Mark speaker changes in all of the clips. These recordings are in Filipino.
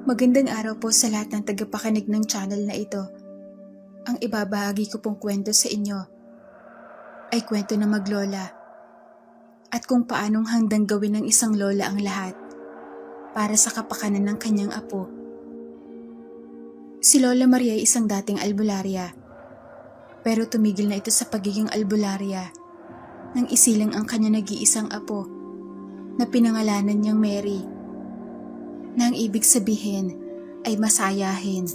Speaker 1: Magandang araw po sa lahat ng tagapakinig ng channel na ito. Ang ibabahagi ko pong kwento sa inyo ay kwento ng maglola at kung paanong handang gawin ng isang lola ang lahat para sa kapakanan ng kanyang apo. Si Lola Maria ay isang dating albularya, pero tumigil na ito sa pagiging albularya nang isilang ang kanya nag-iisang apo na pinangalanan niyang Mary, na ang ibig sabihin ay masayahin.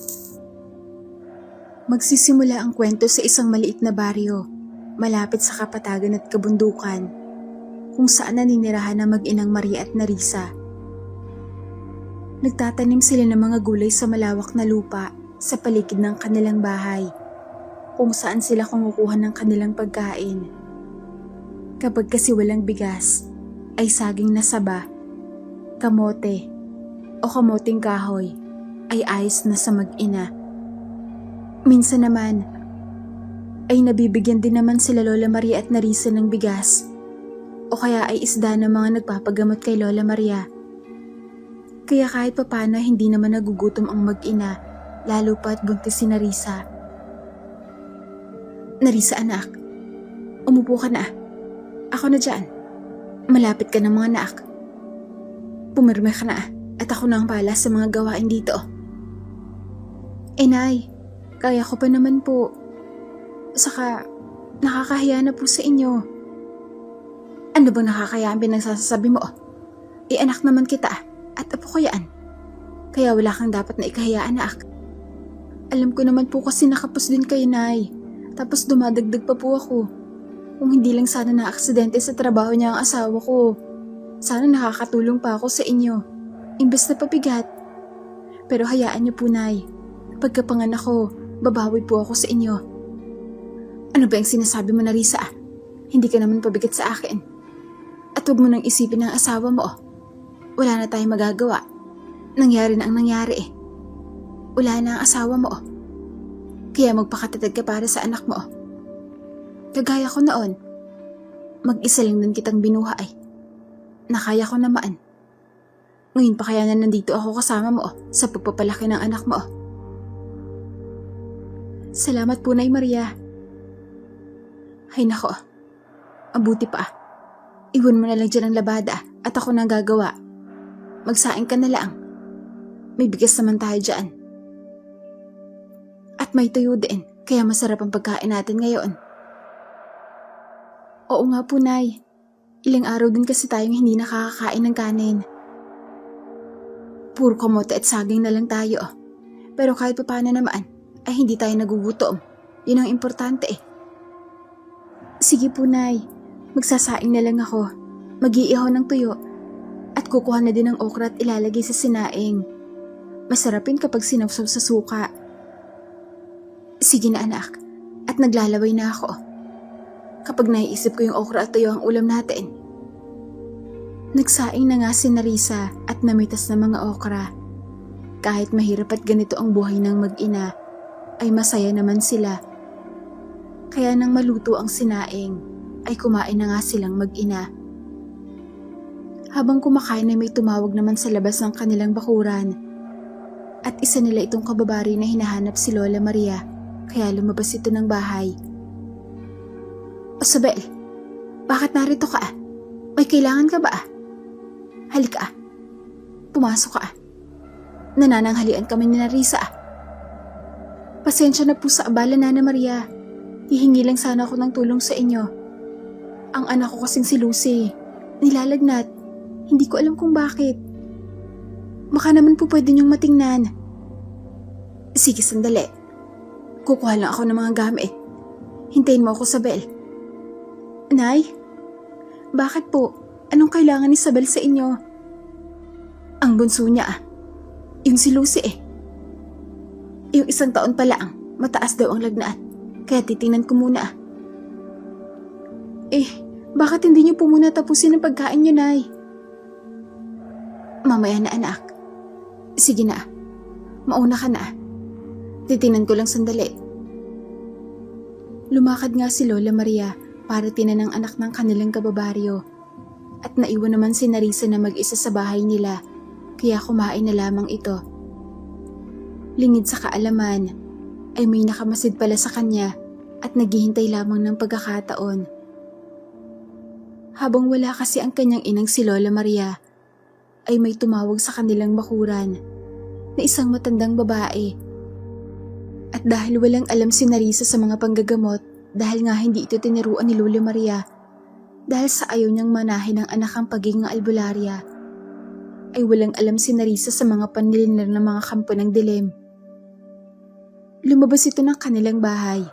Speaker 1: Magsisimula ang kwento sa isang maliit na baryo malapit sa kapatagan at kabundukan kung saan naninirahan ng mag-inang Maria at Narisa. Nagtatanim sila ng mga gulay sa malawak na lupa sa paligid ng kanilang bahay kung saan sila kumukuha ng kanilang pagkain. Kapag kasi walang bigas, ay saging na saba, kamote, o kamoting kahoy ay ayos na sa mag-ina. Minsan naman ay nabibigyan din naman sila Lola Maria at Narisa ng bigas o kaya ay isda ng mga nagpapagamot kay Lola Maria. Kaya kahit papano hindi naman nagugutom ang mag-ina, lalo pa at buntis si Narisa. Narisa anak, umupo ka na. Ako na dyan. Malapit ka ng mga anak. Pumirme ka na at ako na ang pala sa mga gawain dito. Nay, kaya ko pa naman po. Saka, nakakahiya na po sa inyo. Ano bang nakakaya ang pinagsasabi mo? Anak naman kita at apo ko yan. Kaya wala kang dapat na ikahiya anak. Alam ko naman po kasi nakapos din kayo, Nay. Tapos dumadagdag pa po ako. Kung hindi lang sana na-aksidente sa trabaho niya ang asawa ko, sana nakakatulong pa ako sa inyo. Imbes na pabigat. Pero hayaan niyo po, Nay. Pagkapanganak ko, babawi po ako sa inyo. Ano ba yung sinasabi mo, Narisa? Hindi ka naman pabigat sa akin. At huwag mo nang isipin ng asawa mo. Wala na tayong magagawa. Nangyari na ang nangyari . Wala na ang asawa mo . Kaya magpakatatag ka para sa anak mo . Kagaya ko noon, mag-isa lang din kitang binuhay. Nakaya ko naman. Ngayon pa kaya na nandito ako kasama mo sa pagpapalaki ng anak mo. Salamat po, Nay Maria. Ay nako, mabuti pa. Iwan mo na lang dyan ang labada at ako nang gagawa. Magsaing ka na lang. May bigas naman tayo dyan. At may tuyo din, kaya masarap ang pagkain natin ngayon. Oo nga po, Nay. Ilang araw din kasi tayong hindi nakakakain ng kanin. Puro kamote at saging na lang tayo. Pero kahit pa paano naman, ay hindi tayo nagugutom. Yun ang importante . Sige po, Nay. Magsasaing na lang ako. Mag-iihaw ng tuyo. At kukuha na din ng okra at ilalagay sa sinaing. Masarapin kapag sinawsaw sa suka. Sige na anak. At naglalaway na ako. Kapag naiisip ko yung okra at tuyo ang ulam natin. Nagsaing na nga si Narisa at namitas na mga okra. Kahit mahirap at ganito ang buhay ng mag-ina, ay masaya naman sila. Kaya nang maluto ang sinaing, ay kumain na nga silang mag-ina. Habang kumakain ay may tumawag naman sa labas ng kanilang bakuran. At isa nila itong kababari na hinahanap si Lola Maria, kaya lumabas ito ng bahay. O Sabel, bakit narito ka ? May kailangan ka ba ? Halika . Pumasok ka . Nanananghalian kami ni Narisa . Pasensya na po sa abala, Nana Maria. Hihingi lang sana ako ng tulong sa inyo. Ang anak ko kasing si Lucy, nilalagnat. Hindi ko alam kung bakit. Baka naman po pwede niyong matingnan. Sige, sandali. Kukuha lang ako ng mga gamit. Hintayin mo ako, Sabel. Nay? Bakit po? Anong kailangan ni Sabel sa inyo? Ang bunso niya Yung si Lucy Yung 1 taon pa lang, mataas daw ang lagnat. Kaya titingnan ko muna. Bakit hindi niyo po muna tapusin ang pagkain niyo, Nay? Mamaya na anak. Sige na. Mauna ka na. Titingnan ko lang sandali. Lumakad nga si Lola Maria para tinan ang anak ng kanilang kababaryo. At naiwan naman si Narisa na mag-isa sa bahay nila, kaya kumain na lamang ito. lingid sa kaalaman, ay may nakamasid pala sa kanya at naghihintay lamang ng pagkakataon. Habang wala kasi ang kanyang inang si Lola Maria, ay may tumawag sa kanilang bakuran na isang matandang babae. At dahil walang alam si Narisa sa mga panggagamot, dahil nga hindi ito tiniruan ni Lola Maria, dahil sa ayaw niyang manahin ng anak ang pagiging albularya, ay walang alam si Narisa sa mga panlilinlar ng mga kampo ng dilim. Lumabas ito ng kanilang bahay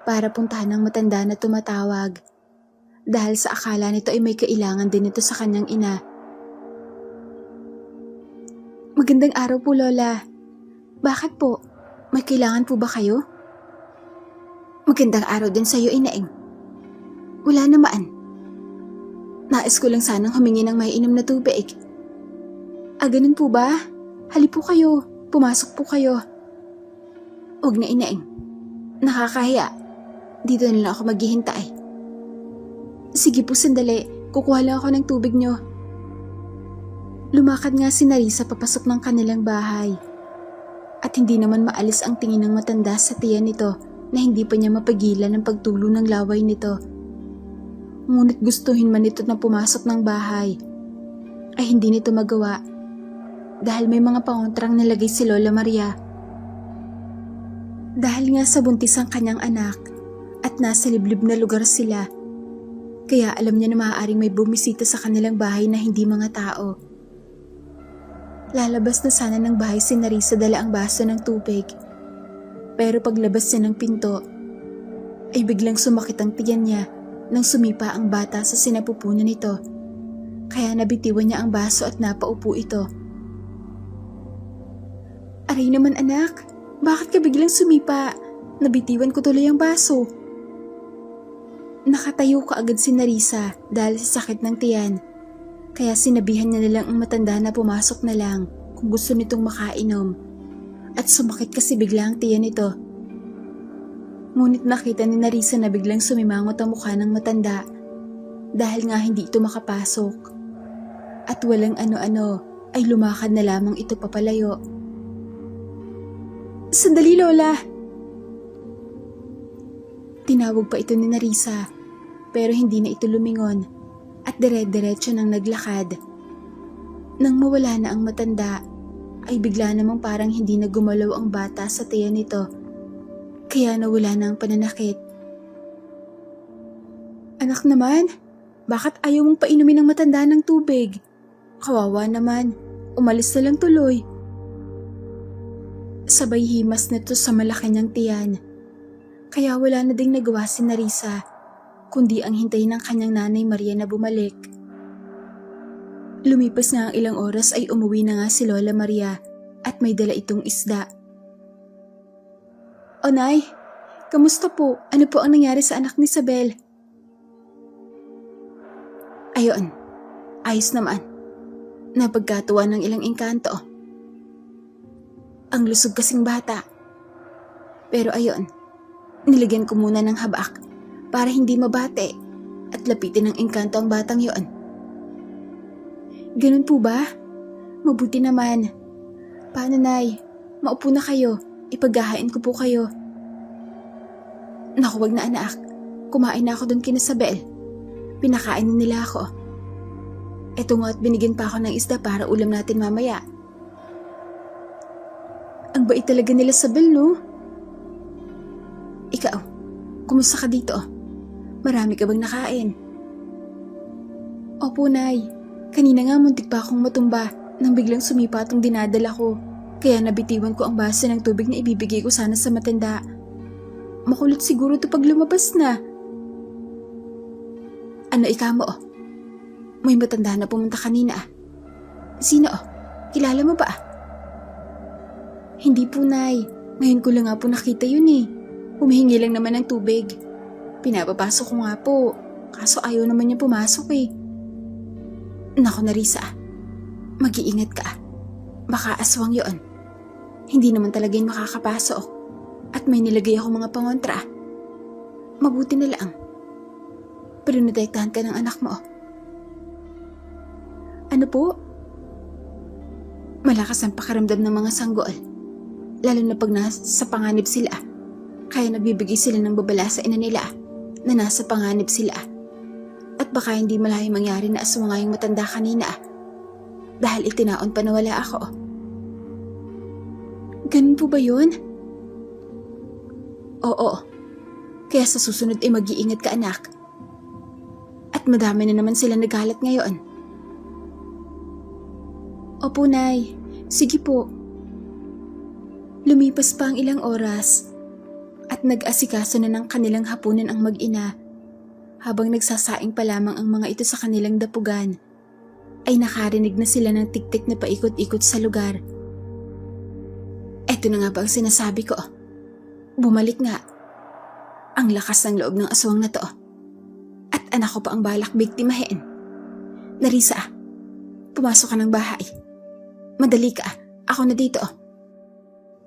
Speaker 1: para puntahan ng matanda na tumatawag dahil sa akala nito ay may kailangan din ito sa kanyang ina. Magandang araw po, Lola. Bakit po? May kailangan po ba kayo? Magandang araw din sa iyo, Inaing. Wala naman. Nais ko lang sanang humingi ng maiinom na tubig. Ganun po ba? Hali po kayo. Pumasok po kayo. Huwag na, Inaing. Nakakahiya. Dito na lang ako maghihintay. Sige po, sandali. Kukuha lang ako ng tubig nyo. Lumakad nga si Narisa papasok ng kanilang bahay. At hindi naman maalis ang tingin ng matanda sa tiyan nito na hindi pa niya mapagilan ang pagtulo ng laway nito. Ngunit gustuhin man ito na pumasok ng bahay, ay hindi nito magawa dahil may mga pangontrang nilagay si Lola Maria. Dahil nga sa buntis ang kanyang anak at nasa liblib na lugar sila, kaya alam niya na maaaring may bumisita sa kanilang bahay na hindi mga tao. Lalabas na sana ng bahay si Narisa dala ang baso ng tubig. Pero paglabas niya ng pinto, ay biglang sumakit ang tiyan niya nang sumipa ang bata sa sinapupunan nito. Kaya nabitiwan niya ang baso at napaupo ito. Aray naman anak, bakit ka biglang sumipa? Nabitiwan ko tuloy ang baso. Nakatayo ka agad si Narisa dahil sa sakit ng tiyan. Kaya sinabihan niya nilang ang matanda na pumasok na lang kung gusto nitong makainom. At sumakit kasi bigla ang tiyan nito. Ngunit nakita ni Narisa na biglang sumimangot ang mukha ng matanda dahil nga hindi ito makapasok. At walang ano-ano ay lumakad na lamang ito papalayo. Sandali, Lola! Tinawag pa ito ni Narisa pero hindi na ito lumingon at dire-diretso nang naglakad. Nang mawala na ang matanda, ay bigla namang parang hindi na gumalaw ang bata sa tiyan nito, kaya nawala na ang pananakit. Anak naman, bakit ayaw mong painumin ng matanda ng tubig? Kawawa naman, umalis na lang tuloy. Sabay himas nito sa malaki niyang tiyan, kaya wala na ding nagawa si Narisa, kundi ang hintayin ng kanyang nanay Maria na bumalik. Lumipas na ang ilang oras ay umuwi na nga si Lola Maria at may dala itong isda. O Nay, kamusta po? Ano po ang nangyari sa anak ni Isabel? Ayon, ayos naman. Napagkatuwa ng ilang engkanto. Ang lusog kasing bata. Pero ayon, nilagyan ko muna ng habak para hindi mabate at lapitin ng engkanto ang batang yon. Ganun po ba? Mabuti naman. Paano, Nay? Maupo na kayo. Ipaghahain ko po kayo. Naku, wag na anak. Kumain na ako doon kina Isabel. Pinakain na nila ako. Eto nga at binigyan pa ako ng isda para ulam natin mamaya. Ang bait talaga nila Isabel, no? Ikaw, kumusta ka dito? Marami ka bang nakain? Opo, Nay. Kanina nga muntik pa akong matumba nang biglang sumipa itong dinadala ko. Kaya nabitiwan ko ang baso ng tubig na ibibigay ko sana sa matanda. Makulot siguro ito pag lumabas na. Ano ika mo? May matanda na pumunta kanina. Sino? Kilala mo ba? Hindi po, Nay. Ngayon ko lang nga po nakita yun eh. Humihingi lang naman ng tubig. Pinapapasok ko nga po. Kaso ayaw naman niya pumasok eh. Naku, Narisa, mag-iingat ka. Baka aswang yon. Hindi naman talaga yung makakapasok. At may nilagay ako mga pangontra. Mabuti na lang. Pero natektahan ka ng anak mo. Ano po? Malakas ang pakiramdam ng mga sanggol. lalo na pag nasa panganib sila. Kaya nagbibigay sila ng babala sa ina nila na nasa panganib sila. At baka hindi malayang mangyari na aswang nga yung matanda kanina dahil itinaon pa na wala ako. Ganun po ba yun? Oo. Kaya sa susunod ay mag-iingat ka, anak. At madami na naman sila naghalat ngayon. Opo, Nay. Sige po. Lumipas pa ang ilang oras at nag-asikaso na ng kanilang hapunan ang mag-ina. Habang nagsasaing pa lamang ang mga ito sa kanilang dapugan, ay nakarinig na sila ng tiktik na paikot-ikot sa lugar. Eto na nga ba ang sinasabi ko? Bumalik nga. Ang lakas ng loob ng aswang na to. At anak ko pa ang balak biktimahin. Narisa, pumasok ka ng bahay. Madali ka, ako na dito.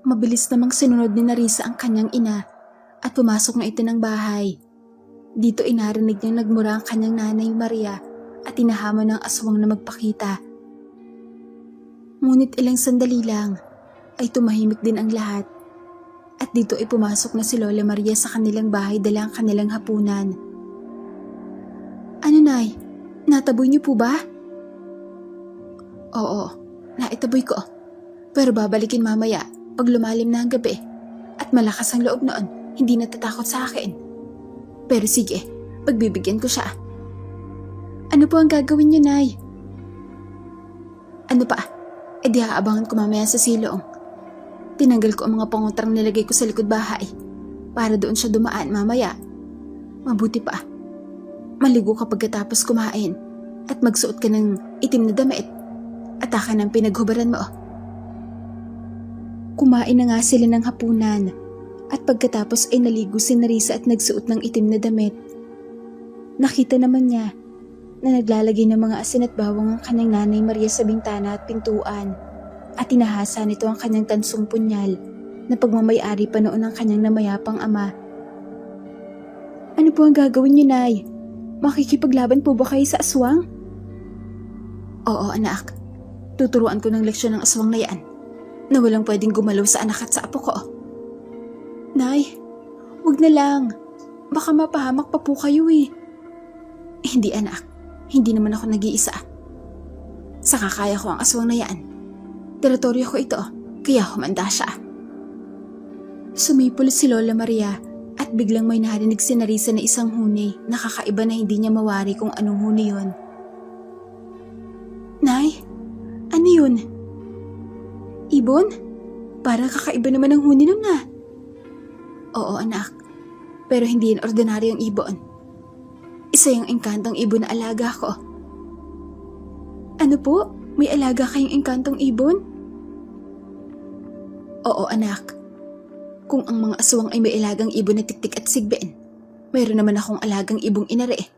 Speaker 1: Mabilis namang sinunod ni Narisa ang kanyang ina at pumasok na ito ng bahay. Dito ay narinig niyang nagmura ang kanyang nanay Maria at tinahamon ng aswang na magpakita. Ngunit ilang sandali lang ay tumahimik din ang lahat. At dito ay pumasok na si Lola Maria sa kanilang bahay dala ang kanilang hapunan. Ano, Nay? Nataboy niyo po ba? Oo, naitaboy ko. Pero babalikin mamaya pag lumalim na ang gabi at malakas ang loob noon, hindi natatakot sa akin. Pero sige, pagbibigyan ko siya. Ano po ang gagawin niyo, Nay? Ano pa? E di aabangan ko mamaya sa silong. Tinanggal ko ang mga pangutrang nilagay ko sa likod bahay para doon siya dumaan mamaya. Mabuti pa. Maligo ka pagkatapos kumain at magsuot ka ng itim na damit at akin ang pinaghubaran mo. Kumain na nga sila ng hapunan at pagkatapos ay naligo si Narisa at nagsuot ng itim na damit. Nakita naman niya na naglalagay ng mga asin at bawang ang kanyang nanay Maria sa bintana at pintuan at tinahasa nito ang kanyang tansong punyal na pagmamayari pa noon ng kanyang namayapang ama. Ano po ang gagawin niyo, Nay? Makikipaglaban po ba kayo sa aswang? Oo, anak. Tuturuan ko ng leksyon ng aswang na yan na walang pwedeng gumalaw sa anak at sa apo ko. Nay, wag na lang. Baka mapahamak pa po kayo eh. Hindi, anak. Hindi naman ako nag-iisa. Saka kaya ko ang aswang na yan. Teritoryo ko ito, kaya humanda siya. Sumipol si Lola Maria at biglang may narinig si Narisa na isang huni na kakaiba na hindi niya mawari kung anong huni yun. Nay, ano yun? Ibon? Parang kakaiba naman ang huni nun ah. Oo, anak. Pero hindi yan ordinaryong ibon. Isa yung engkantong ibon na alaga ko. Ano po? May alaga kayong engkantong ibon? Oo, anak. Kung ang mga aswang ay may alagang ibon na tiktik at sigbin, mayroon naman akong alagang ibong inari.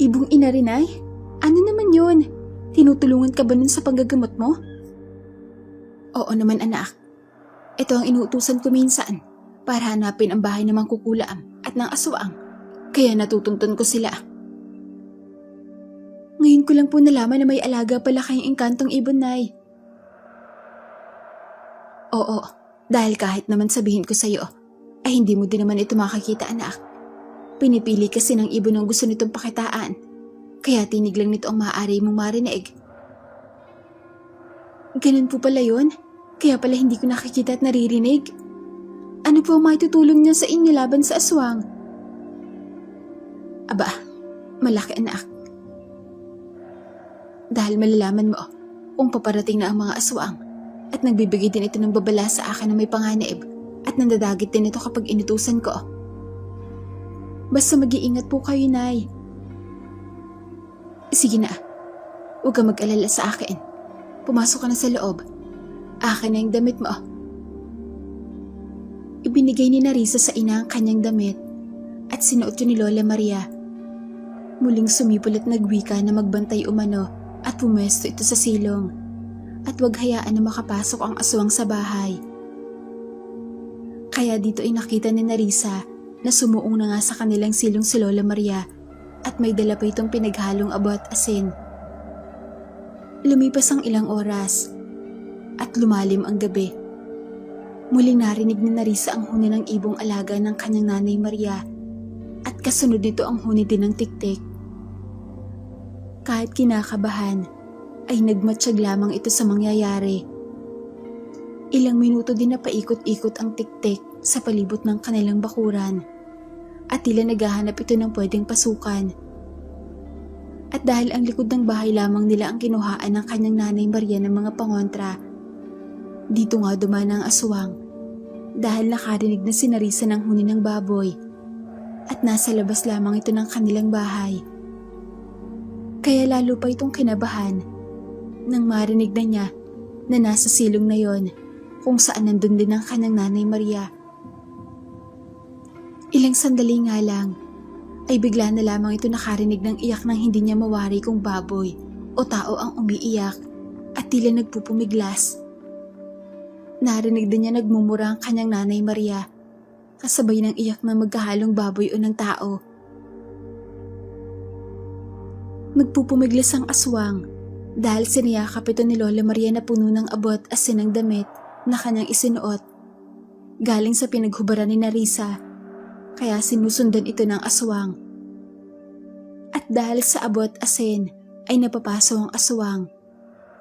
Speaker 1: Ibong inari, Nay? Ano naman yun? Tinutulungan ka ba nun sa panggagamot mo? Oo naman, anak. Ito ang inuutusan ko minsan para hanapin ang bahay ng mangkukulaam at ng aswang. Kaya natutuntun ko sila. Ngayon ko lang po nalaman na may alaga pala kayong engkantong ibon, Nay. Oo, dahil kahit naman sabihin ko sa'yo, ay hindi mo din naman ito makakita, anak. Pinipili kasi ng ibon ang gusto nitong pakitaan, kaya tinig lang nito ang maaari mong marinig. Ganun po pala yun? Kaya pala hindi ko nakikita at naririnig? Ano po ang maitutulong niya sa inyo laban sa aswang? Aba, malaki, anak. Dahil malalaman mo kung paparating na ang mga aswang at nagbibigay din ito ng babala sa akin na may panganib at nandadagit din ito kapag inutusan ko. Basta mag-iingat po kayo, Nay. Sige na, huwag kang mag-alala sa akin. Pumasok ka na sa loob. Akin na yung damit mo. Ibinigay ni Narisa sa ina ang kanyang damit at sinuot yun ni Lola Maria. Muling sumipol at nagwika na magbantay umano at pumwesto ito sa silong. At wag hayaan na makapasok ang aswang sa bahay. Kaya dito ay nakita ni Narisa na sumuong na nga sa kanilang silong si Lola Maria at may dala pa itong pinaghalong abo at asin. Lumipas ang ilang oras at lumalim ang gabi. Muling narinig ni Narisa ang huni ng ibong alaga ng kanyang nanay Maria at kasunod nito ang huni din ng tiktik. Kahit kinakabahan, ay nagmatsyag lamang ito sa mangyayari. Ilang minuto din na paikot-ikot ang tiktik sa palibot ng kanilang bakuran at tila naghahanap ito ng pwedeng pasukan. At dahil ang likod ng bahay lamang nila ang kinuhaan ng kanyang nanay Maria ng mga pangontra, dito nga dumaan ang aswang dahil nakarinig na si Narisa ng huni ng baboy at nasa labas lamang ito ng kanilang bahay. Kaya lalo pa itong kinabahan nang marinig na niya na nasa silong na yon kung saan nandun din ang kanyang nanay Maria. Ilang sandali nga lang ay bigla na lamang ito nakarinig ng iyak ng hindi niya mawari kung baboy o tao ang umiiyak at tila nagpupumiglas. Narinig din niya nagmumura ang kanyang nanay Maria kasabay ng iyak na magkahalong baboy o ng tao. Nagpupumiglas ang aswang dahil siniyakap ito ni Lola Maria na puno ng abot asin ng damit na kanyang isinuot galing sa pinaghubaran ni Narisa, kaya sinusundan ito ng aswang. At dahil sa abot asin ay napapaso ang aswang,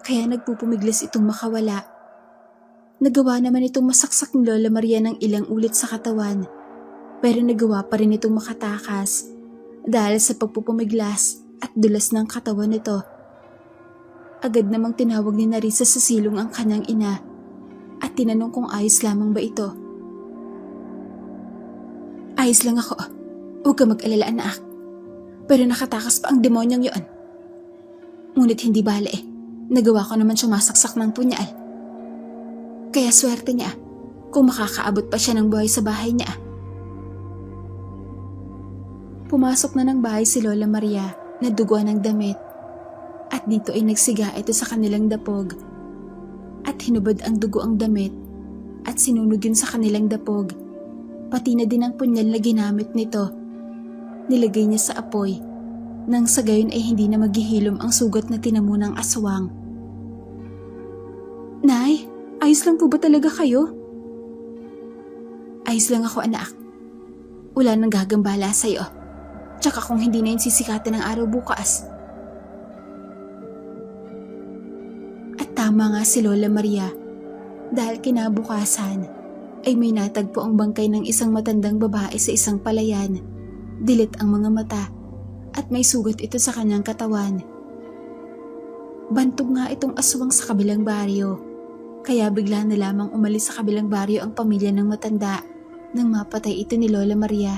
Speaker 1: kaya nagpupumiglas itong makawala. Nagawa naman itong masaksak ni Lola Maria ng ilang ulit sa katawan, pero nagawa pa rin itong makatakas dahil sa pagpupumiglas at dulas ng katawan nito. Agad namang tinawag ni Narisa sa silong ang kanyang ina at tinanong kung ayos lamang ba ito. Ayos lang ako, huwag ka mag-alala anak, pero nakatakas pa ang demonyong yon. Ngunit hindi bale nagawa ko naman siyang masaksak ng punyal. Kaya swerte niya kung makakaabot pa siya ng buhay sa bahay niya. Pumasok na ng bahay si Lola Maria na duguan ng damit at dito ay nagsiga ito sa kanilang dapog at hinubad ang dugo ang damit at sinunog yun sa kanilang dapog, pati na din ang punyal na ginamit nito. Nilagay niya sa apoy nang sa gayon ay hindi na maghihilom ang sugat na tinamo ng aswang. Nay, ayos lang po ba talaga kayo? Ayos lang ako anak. Wala nang gagambala sa'yo. Tsaka kung hindi na yun sisikatan ng araw bukas. At tama nga si Lola Maria dahil kinabukasan ay may natagpo ang bangkay ng isang matandang babae sa isang palayan. Dilit ang mga mata at may sugat ito sa kanyang katawan. Bantog nga itong aswang sa kabilang baryo. Kaya bigla na lamang umalis sa kabilang baryo ang pamilya ng matanda nang mapatay ito ni Lola Maria.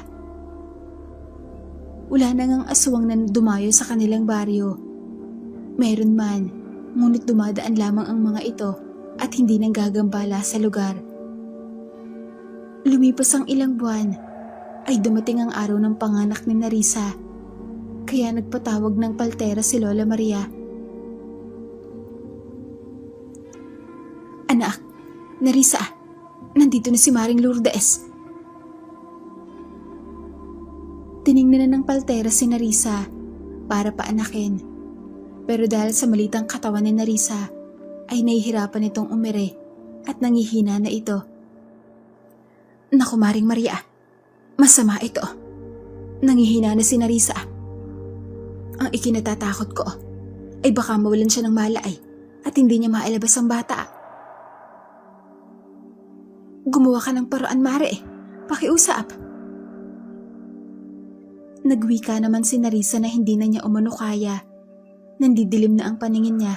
Speaker 1: Wala na ngang aswang na dumayo sa kanilang baryo. Meron man, ngunit dumadaan lamang ang mga ito at hindi nang gagambala sa lugar. Lumipas ang ilang buwan, ay dumating ang araw ng panganak ni Narisa. Kaya nagpatawag ng paltera si Lola Maria. Anak, Narisa, nandito na si Maring Lourdes. Tiningnan na ng paltera si Narisa para paanakin. Pero dahil sa malitang katawan ni Narisa, ay nahihirapan itong umire at nangihina na ito. Naku Maring Maria, masama ito. Nangihina na si Narisa. Ang ikinatatakot ko ay baka mawalan siya ng malay at hindi niya mailabas ang bata. Gumawa ka ng paraan, Mare. Pakiusap. Nagwika naman si Narisa na hindi na niya umano kaya. Nandidilim na ang paningin niya.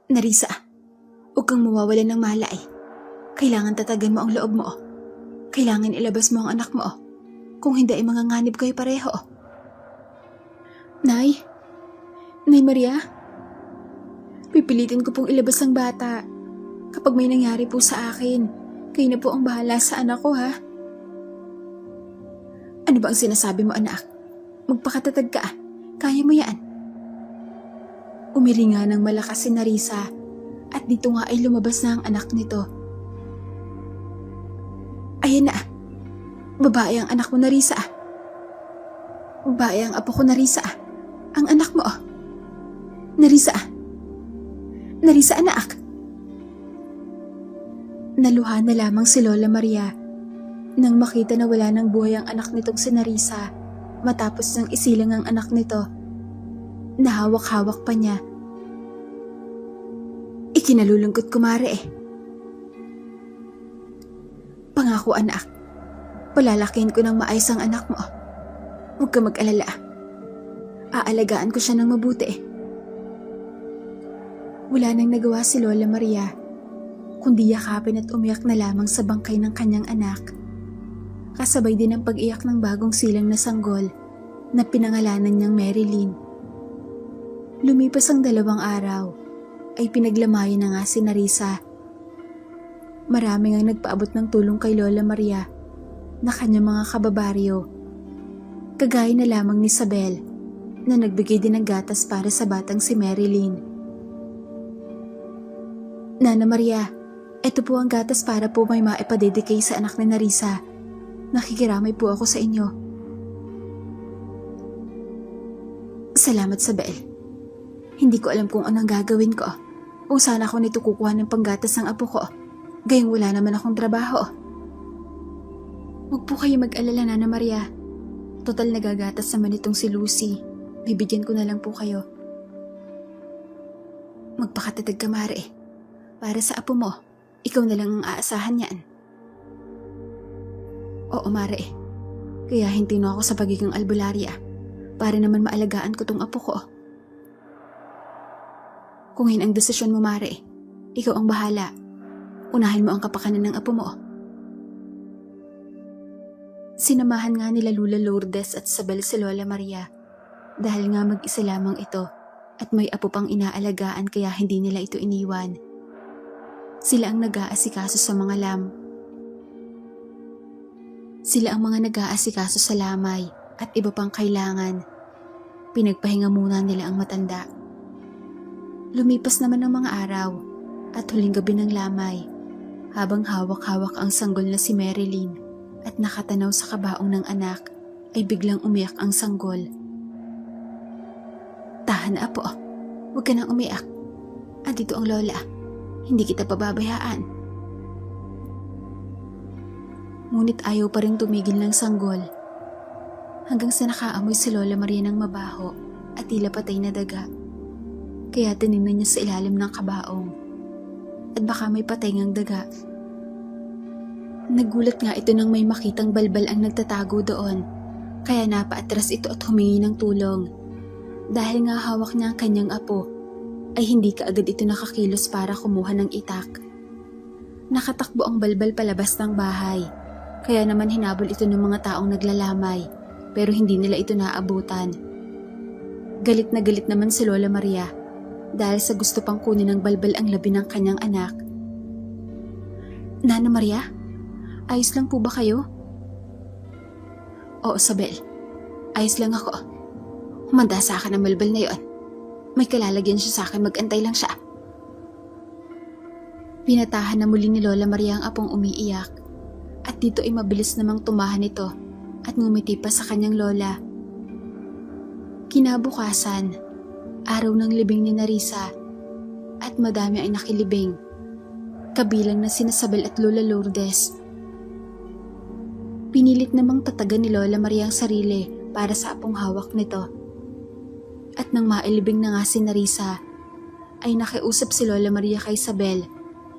Speaker 1: Narisa, huwag kang mawawalan ng malay. Kailangan tatagan mo ang loob mo. Kailangan ilabas mo ang anak mo. Kung hindi ay manganganib kayo pareho. Nay Maria, pipilitin ko pong ilabas ang bata. Kapag may nangyari po sa akin, kayo na po ang bahala sa anak ko, ha? Ano ba ang sinasabi mo, anak? Magpakatatag ka. Kaya mo yan. Umiringa ng malakas si Narisa at dito nga ay lumabas na ang anak nito. Ayan na. Babae ang anak mo, Narisa. Babae ang apo ko, Narisa. Ang anak mo, Narisa. Narisa, anak! Naluha na lamang si Lola Maria nang makita na wala ng buhay ang anak nitong si Narisa matapos nang isilang ang anak nito. Nahawak-hawak pa niya. Ikinalulungkot ko, Mare. Pangako, anak, palalakihin ko ng maayos ang anak mo. Huwag ka mag-alala. Aalagaan ko siya ng mabuti. Wala nang nagawa si Lola Maria, kundi yakapin at umiyak na lamang sa bangkay ng kanyang anak. Kasabay din ang pag-iyak ng bagong silang na sanggol na pinangalanan niyang Marilyn. Lumipas ang 2 araw, ay pinaglamayan na nga si Narisa. Marami ngang nagpaabot ng tulong kay Lola Maria na kanyang mga kababaryo. Kagaya na lamang ni Isabel na nagbigay din ng gatas para sa batang si Marilyn. Nana Maria, ito po ang gatas para po may maipadedicate sa anak ni Narisa. Nakikiramay po ako sa inyo. Salamat, Isabel. Hindi ko alam kung anong gagawin ko. O sana ako nito kukuha ng panggatas ng apo ko. Gayong wala naman akong trabaho. Huwag po kayo mag-alala, Nana Maria. Total nagagatas naman itong si Lucy. Bibigyan ko na lang po kayo. Magpakatatag ka, Mare. Para sa apo mo, ikaw na lang ang aasahan niyan. Oo, Mare. Kaya hinti na ako sa pagiging albularya para naman maalagaan ko tong apo ko. Kung yun ang desisyon mo, Mare, ikaw ang bahala. Unahin mo ang kapakanan ng apo mo. Sinamahan nga nila Lula Lourdes at Isabel si Lola Maria dahil nga mag-isa lamang ito at may apo pang inaalagaan kaya hindi nila ito iniwan. Sila ang nag-aasikaso sa mga nag-aasikaso sa lamay at iba pang kailangan. Pinagpahinga muna nila ang matanda. Lumipas naman ang mga araw at huling gabi ng lamay habang hawak-hawak ang sanggol na si Marilyn at nakatanaw sa kabaong ng anak ay biglang umiyak ang sanggol. Tahan na, apo. Huwag ka nang umiyak. Andito ang lola. Hindi kita pababayaan. Ngunit ayaw pa rin tumigil ng sanggol hanggang sa nakaamoy si Lola Maria ng mabaho at tila patay na daga. Kaya tinignan niya sa ilalim ng kabaong at baka may patay ngang daga. Nagulat nga ito nang may makitang balbal ang nagtatago doon, kaya napaatras ito at humingi ng tulong. Dahil nga hawak niya ang kanyang apo, ay hindi kaagad ito nakakilos para kumuha ng itak. Nakatakbo ang balbal palabas ng bahay, kaya naman hinabol ito ng mga taong naglalamay, pero hindi nila ito naabutan. Galit na galit naman si Lola Maria dahil sa gusto pang kunin ng balbal ang labi ng kanyang anak. Nana Maria, ayos lang po ba kayo? Oo, Isabel. Ayos lang ako. Humanda sa akin ang balbal na yon. May kalalagyan siya sa akin, mag-antay lang siya. Pinatahan na muli ni Lola Maria ang apong umiiyak at dito ay mabilis namang tumahan ito at ngumiti pa sa kanyang lola. Kinabukasan, araw ng libing ni Narisa at madami ay nakilibing, kabilang na sina Isabel at Lola Lourdes. Pinilit namang tatagan ni Lola Maria ang sarili para sa apong hawak nito. At nang mailibing na nga si Narisa, ay nakiusap si Lola Maria kay Isabel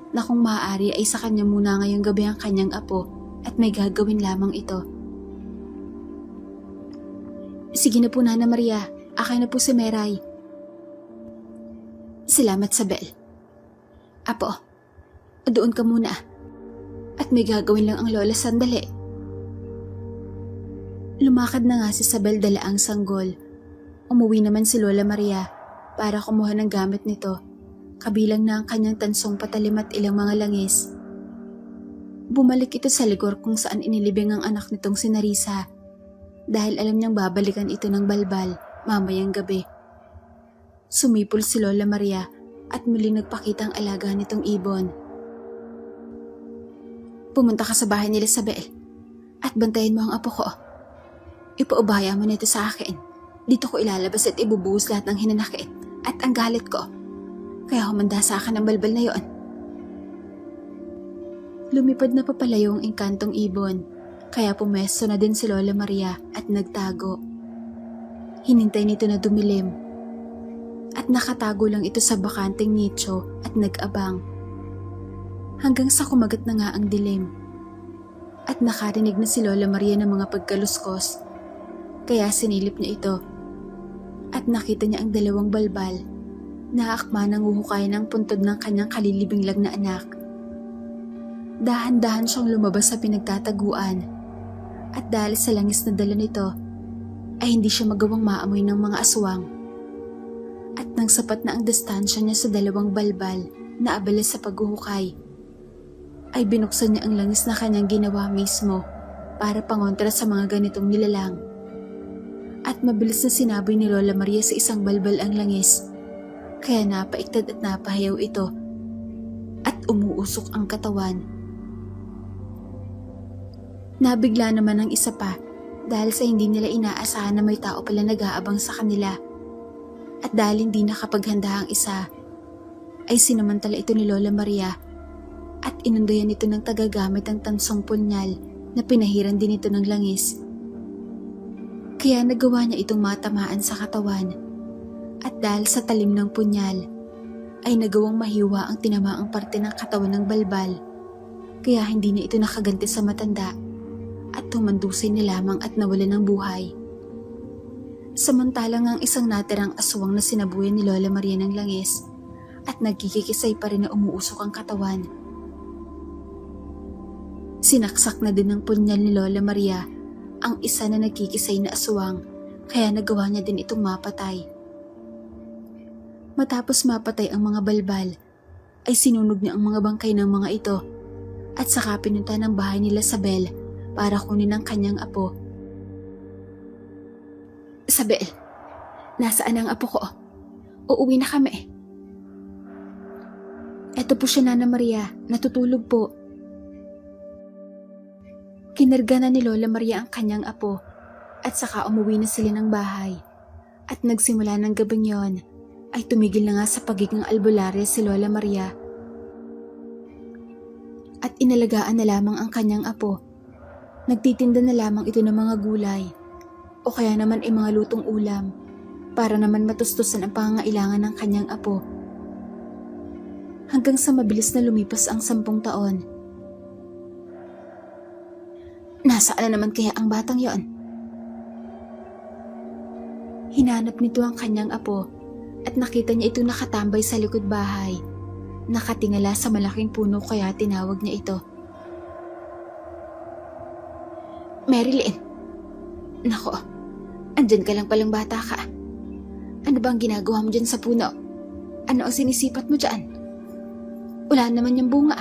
Speaker 1: na kung maaari ay sa kanya muna ngayong gabi ang kanyang apo at may gagawin lamang ito. Sige na po, Nana Maria, akin na po si Meray. Salamat, Isabel. Apo, doon ka muna. At may gagawin lang ang lola, sandali. Lumakad na nga si Isabel dala ang sanggol. Umuwi naman si Lola Maria para kumuha ng gamit nito, kabilang na ang kanyang tansong patalim at ilang mga langis. Bumalik ito sa ligor kung saan inilibing ang anak nitong si Narisa dahil alam niyang babalikan ito ng balbal mamayang gabi. Sumipol si Lola Maria at muli nagpakita ang alaga nitong ibon. Pumunta ka sa bahay ni Isabel at bantayan mo ang apo ko. Ipaubaya mo nito sa akin. Dito ko ilalabas at ibubuhos lahat ng hinanakit at ang galit ko. Kaya humanda sa akin ang balbal na yon. Lumipad na papalayo ang engkantong ibon, kaya pumesto na din si Lola Maria at nagtago. Hinintay nito na dumilim, at nakatago lang ito sa bakanteng nicho at nag-abang. Hanggang sa kumagat na nga ang dilim, at nakarinig na si Lola Maria ng mga pagkaluskos, kaya sinilip niya ito, at nakita niya ang dalawang balbal na akma nang huhukay ng puntod ng kanyang kalilibinglag na anak. Dahan-dahan siyang lumabas sa pinagtataguan, at dahil sa langis na dala nito, ay hindi siya magawang maamoy ng mga aswang. At nang sapat na ang distansya niya sa dalawang balbal na abala sa paghuhukay, ay binuksan niya ang langis na kanyang ginawa mismo para pangontra sa mga ganitong nilalang. At mabilis na sinaboy ni Lola Maria sa isang balbal ang langis, kaya napaiktad at napahayaw ito at umuusok ang katawan. Nabigla naman ang isa pa dahil sa hindi nila inaasahan na may tao pala nag-aabang sa kanila. At dahil hindi nakapaghanda ang isa, ay sinamantala ito ni Lola Maria at inundayan nito ng tagagamit ang tansong punyal na pinahiran din ito ng langis. Kaya nagawa niya itong matamaan sa katawan, at dahil sa talim ng punyal, ay nagawang mahiwa ang tinamaang parte ng katawan ng balbal, kaya hindi na ito nakaganti sa matanda at tumandusay na lamang at nawala ng buhay. Samantalang ang isang natirang aswang na sinabuyan ni Lola Maria ng langis at nagkikikisay pa rin na umuusok ang katawan. Sinaksak na din ng punyal ni Lola Maria ang isa na nagkikisay na aswang, kaya nagawa niya din itong mapatay. Matapos mapatay ang mga balbal, ay sinunog niya ang mga bangkay ng mga ito at saka pinunta ng bahay nila Sabel para kunin ang kanyang apo. Sabel, nasaan ang apo ko? Uuwi na kami. Eto po siya, Nana Maria, natutulog po. Kinarga na ni Lola Maria ang kanyang apo at saka umuwi na sila ng bahay. At nagsimula ng gabing yon ay tumigil na nga sa pagiging albularya si Lola Maria. At inalagaan na lamang ang kanyang apo. Nagtitinda na lamang ito ng mga gulay o kaya naman ay mga lutong ulam para naman matustusan ang pangangailangan ng kanyang apo. Hanggang sa mabilis na lumipas ang 10 taon. Nasaan na naman kaya ang batang yon? Hinanap nito ang kanyang apo at nakita niya ito nakatambay sa likod bahay. Nakatingala sa malaking puno kaya tinawag niya ito. Marilyn! Nako, andyan ka lang palang bata ka. Ano ba ang ginagawa mo dyan sa puno? Ano ang sinisipat mo dyan? Wala naman yung bunga.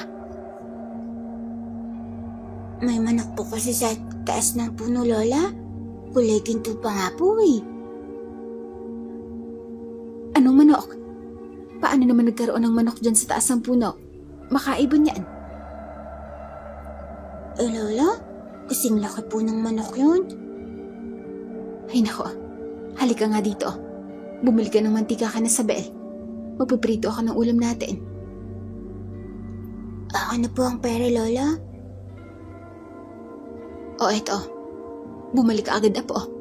Speaker 1: May manok po kasi sa taas ng puno, Lola. Kulay ginto pa nga po eh. Anong manok? Paano naman nagkaroon ng manok dyan sa taas ng puno? Makaibon yan. Lola, kasing laki po ng manok yun. Ay nako, halika nga dito. Bumili ka ng mantika ka na, Sabel. Magpiprito ako ng ulam natin. Ako na po ang pera, Lola. O eto, bumalik ka agad, apo.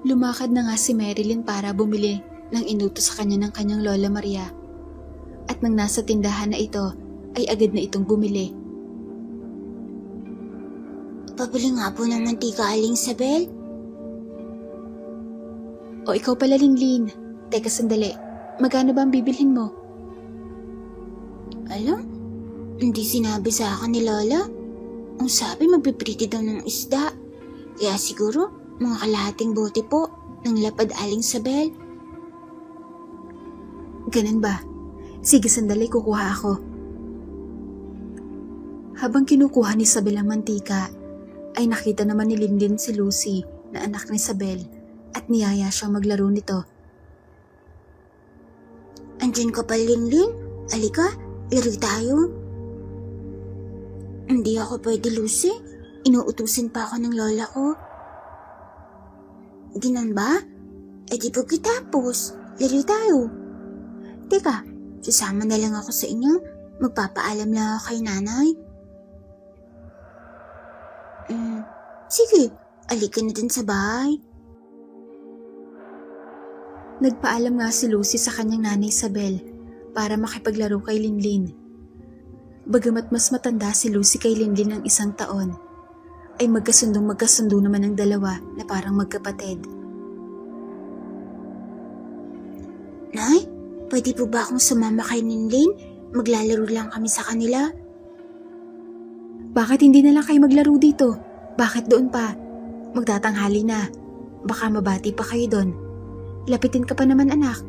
Speaker 1: Lumakad na nga si Marilyn para bumili ng inutos sa kanya ng kanyang Lola Maria. At nang nasa tindahan na ito, ay agad na itong bumili. Pabili nga po ng mantika, Aling Sabel. O ikaw pala, Linlin. Teka sandali, magkano ba ang bibilhin mo? Alam? Hindi sinabi sa akin ni Lola. Ang sabi magpipriti daw ng isda. Kaya siguro mga kalahating bote po ng lapad, Aling Sabel. Ganun ba? Sige sandali, kukuha ako. Habang kinukuha ni Sabel ang mantika, ay nakita naman ni Linlin si Lucy na anak ni Sabel at niyaya siyang maglaro nito. Andyan ka pa, Linlin? Alika, laro tayo. Hindi ako pwede, Lucy. Inuutusin pa ako ng lola ko. Ginan ba? Eh di pagkatapos,
Speaker 2: Laro tayo. Teka, sasama na lang ako sa inyo. Magpapaalam lang ako kay nanay. Sige, alika na din sa bahay.
Speaker 1: Nagpaalam nga si Lucy sa kanyang nanay Isabel para makipaglaro kay Linlin. Bagamat mas matanda si Lucy kay Linlin ng 1 taon, ay magkasundo naman ang dalawa na parang magkapatid.
Speaker 2: Nay, pwede po ba akong sumama kay Linlin? Maglalaro lang kami sa kanila.
Speaker 1: Bakit hindi na lang kayo maglaro dito? Bakit doon pa? Magtatanghali na. Baka mabati pa kayo doon. Lapitin ka pa naman, anak.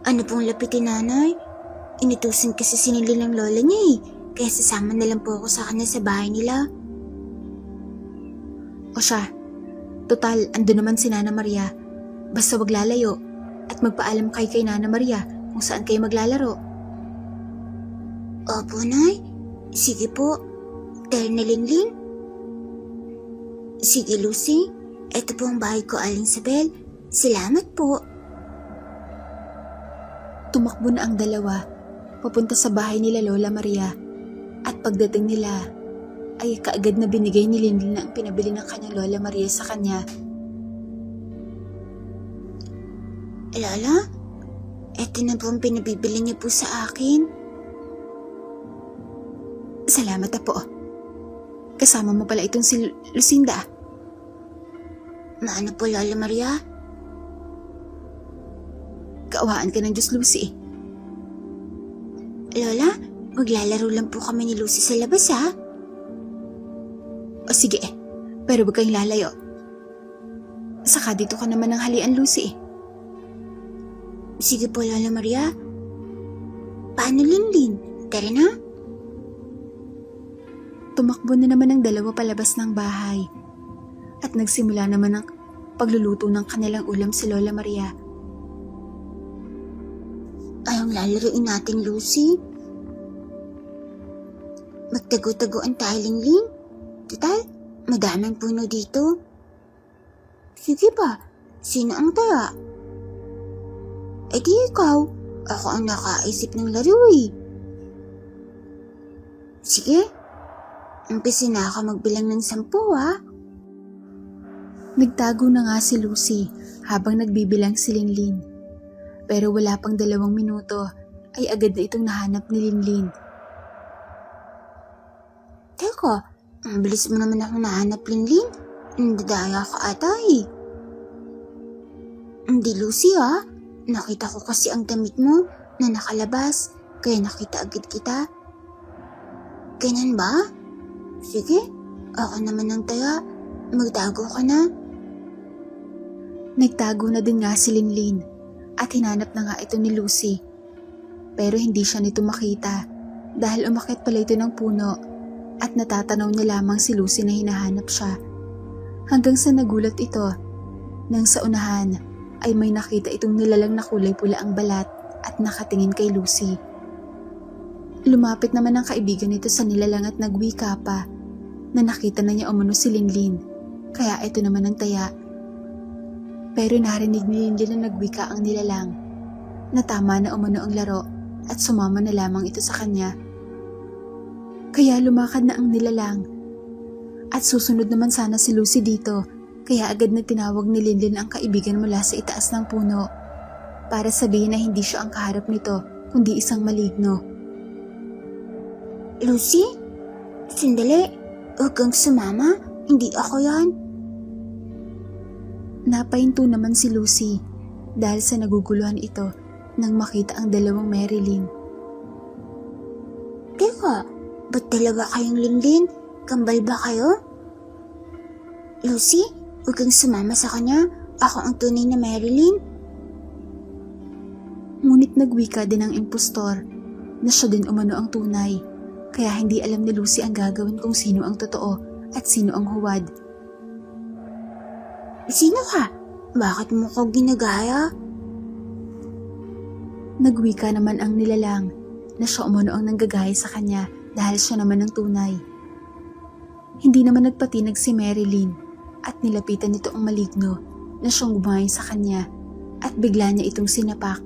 Speaker 2: Ano pong lapitin, nanay? Inutusan kasi sinili ng lola niya kaya sasama na lang po ako sa kanya sa bahay nila.
Speaker 1: O siya, total, ando naman si Nana Maria. Basta wag lalayo at magpaalam kayo kay Nana Maria kung saan kayo maglalaro.
Speaker 2: Opo, nay. Sige po. Dahil na Linlin. Sige, Lucy. Ito po ang bahay ko, Aling Isabel. Salamat po.
Speaker 1: Tumakbo na ang dalawa, papunta sa bahay nila Lola Maria. At pagdating nila, ay kaagad na binigay ni Linlin ang pinabili ng kanyang Lola Maria sa kanya.
Speaker 2: Lola, ito na po ang pinabibili niyo po sa akin.
Speaker 1: Salamat po. Kasama mo pala itong si Lucinda.
Speaker 2: Maano po, Lola Maria?
Speaker 1: Kaawaan ka ng Diyos, Lucy.
Speaker 2: Lola, maglalaro lang po kami ni Lucy sa labas, ha?
Speaker 1: O sige, pero huwag kayong lalayo. Saka dito ka naman ng halian, Lucy.
Speaker 2: Sige po, Lola Maria. Paano, Linlin? Tara na?
Speaker 1: Tumakbo na naman ang dalawa palabas ng bahay. At nagsimula naman ang pagluluto ng kanilang ulam si Lola Maria.
Speaker 2: Anong lalaroin natin, Lucy? Magtago-taguan tayo, Linlin? Total, madaming puno dito. Sige ba? Sino ang taya? Eh di ikaw. Ako ang nakaisip ng laro Sige. Umpisin na ako magbilang ng 10, ha?
Speaker 1: Nagtago na nga si Lucy habang nagbibilang si Linlin. Pero wala pang 2 minuto ay agad na itong nahanap ni Linlin.
Speaker 2: Teka, ang bilis mo naman ako nahanap, Linlin. Nadadaya ka ata Hindi, Lucy, ha? Nakita ko kasi ang damit mo na nakalabas, kaya nakita agad kita. Ganyan ba? Sige, ako naman ang taya. Magtago ka na.
Speaker 1: Nagtago na din nga si Linlin at hinanap na nga ito ni Lucy. Pero hindi siya nito makita dahil umakyat pala ito ng puno at natatanaw niya lamang si Lucy na hinahanap siya. Hanggang sa nagulat ito nang sa unahan ay may nakita itong nilalang na kulay pula ang balat at nakatingin kay Lucy. Lumapit naman ang kaibigan nito sa nilalang at nagwika pa na nakita na niya umano si Linlin, kaya ito naman ang taya. Pero narinig ni Linlin na nagwika ang nilalang na tama na umano ang laro at sumama na lamang ito sa kanya. Kaya lumakad na ang nilalang at susunod naman sana si Lucy dito, kaya agad na tinawag ni Linlin ang kaibigan mula sa itaas ng puno para sabihin na hindi siya ang kaharap nito kundi isang maligno.
Speaker 2: Lucy? Sandali. Huwag kang sumama. Hindi ako yan.
Speaker 1: Napahinto naman si Lucy dahil sa naguguluhan ito nang makita ang 2 Marilyn.
Speaker 2: Teka, ba't 2 kayong Linlin? Kambal ba kayo? Lucy, huwag kang sumama sa kanya. Ako ang tunay na Marilyn.
Speaker 1: Ngunit nagwika din ang impostor na siya din umano ang tunay. Kaya hindi alam ni Lucy ang gagawin kung sino ang totoo at sino ang huwad.
Speaker 2: Sino ka? Bakit mo ko ginagaya?
Speaker 1: Nagwika naman ang nilalang na siya umano ang nanggagaya sa kanya dahil siya naman ang tunay. Hindi naman nagpatinag si Marilyn at nilapitan nito ang maligno na siyang gumayon sa kanya at bigla niya itong sinapak.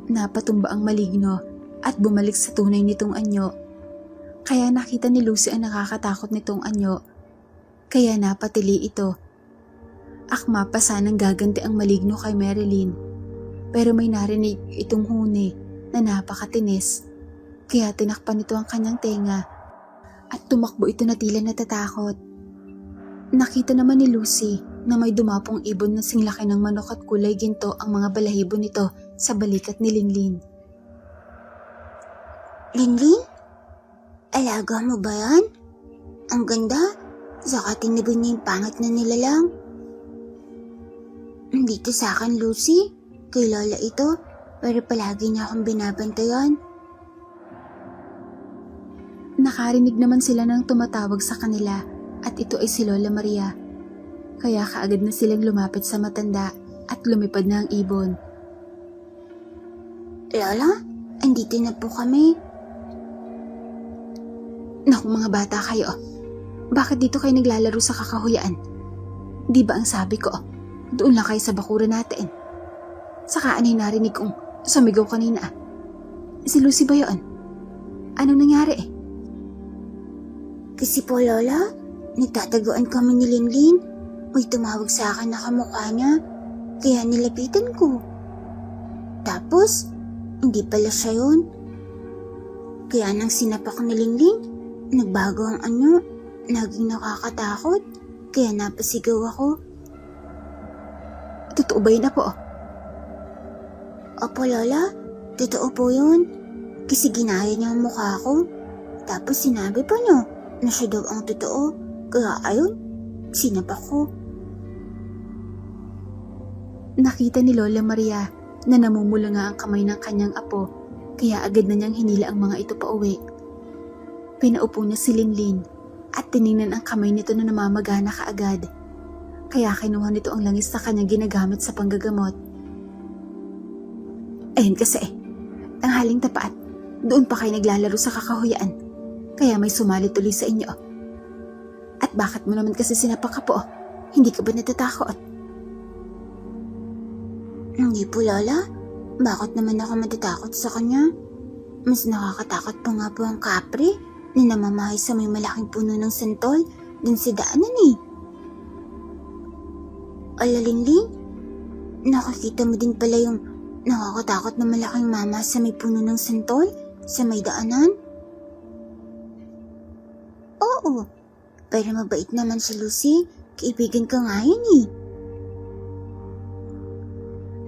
Speaker 1: Napatumba ang maligno at bumalik sa tunay nitong anyo. Kaya nakita ni Lucy ang nakakatakot nitong anyo. Kaya napatili ito. Akma pa sanang gaganti ang maligno kay Marilyn. Pero may narinig itong huni na napakatinis. Kaya tinakpan nito ang kanyang tenga at tumakbo ito na tila natatakot. Nakita naman ni Lucy na may dumapong ibon na singlaki ng manok at kulay ginto ang mga balahibo nito sa balikat ni Linlin.
Speaker 2: Linlin? Alaga mo ba yan? Ang ganda. Saka tinibon niya yung pangit na nilalang. Dito sa akin, Lucy. Kay Lola ito. Pero palagi niya akong binabantayan.
Speaker 1: Nakarinig naman sila ng tumatawag sa kanila at ito ay si Lola Maria. Kaya kaagad na silang lumapit sa matanda at lumipad na ang ibon.
Speaker 2: Lola, andito na po kami.
Speaker 1: Naku mga bata kayo, bakit dito kayo naglalaro sa kakahuyaan? Di ba ang sabi ko, doon lang kayo sa bakuran natin. Saka ano yung narinig kong sumigaw kanina? Si Lucy ba yun? Anong nangyari?
Speaker 2: Kasi po, Lola, nagtataguan kami ni Linlin. May tumawag sa akin na kamukha niya, kaya nilapitan ko. Tapos, hindi pala siya yun. Kaya nang sinapak ni Linlin, nagbago ang anyo, naging nakakatakot, kaya napasigaw ako.
Speaker 1: Totoo ba yun, Apo?
Speaker 2: Opo, Lola, totoo po yun. Kasi ginaya niya ang mukha ko. Tapos sinabi pa niya na siya daw ang totoo. Kaya ayun, sinapak ko.
Speaker 1: Nakita ni Lola Maria na namumula nga ang kamay ng kanyang apo, kaya agad na niyang hinila ang mga ito pa uwi. Pinaupo niya si Linlin at tiningnan ang kamay nito na namamagana kaagad. Kaya kinuha nito ang langis sa kanyang ginagamit sa panggagamot. Ayun kasi, tanghaling tapat, doon pa kayo naglalaro sa kakahuyaan, kaya may sumalit tuloy sa inyo. At bakit mo naman kasi sinapak ka po? Hindi ka ba natatakot?
Speaker 2: Hindi po, Lola. Bakit naman ako matatakot sa kanya? Mas nakakatakot pa nga po ang kapre na namamahay sa may malaking puno ng santol dun sa daanan eh. Alalingling, nakakita mo din pala yung nakakatakot na malaking mama sa may puno ng santol sa may daanan? Oo, pero mabait naman si Lucy. Kaibigan ka nga yun eh.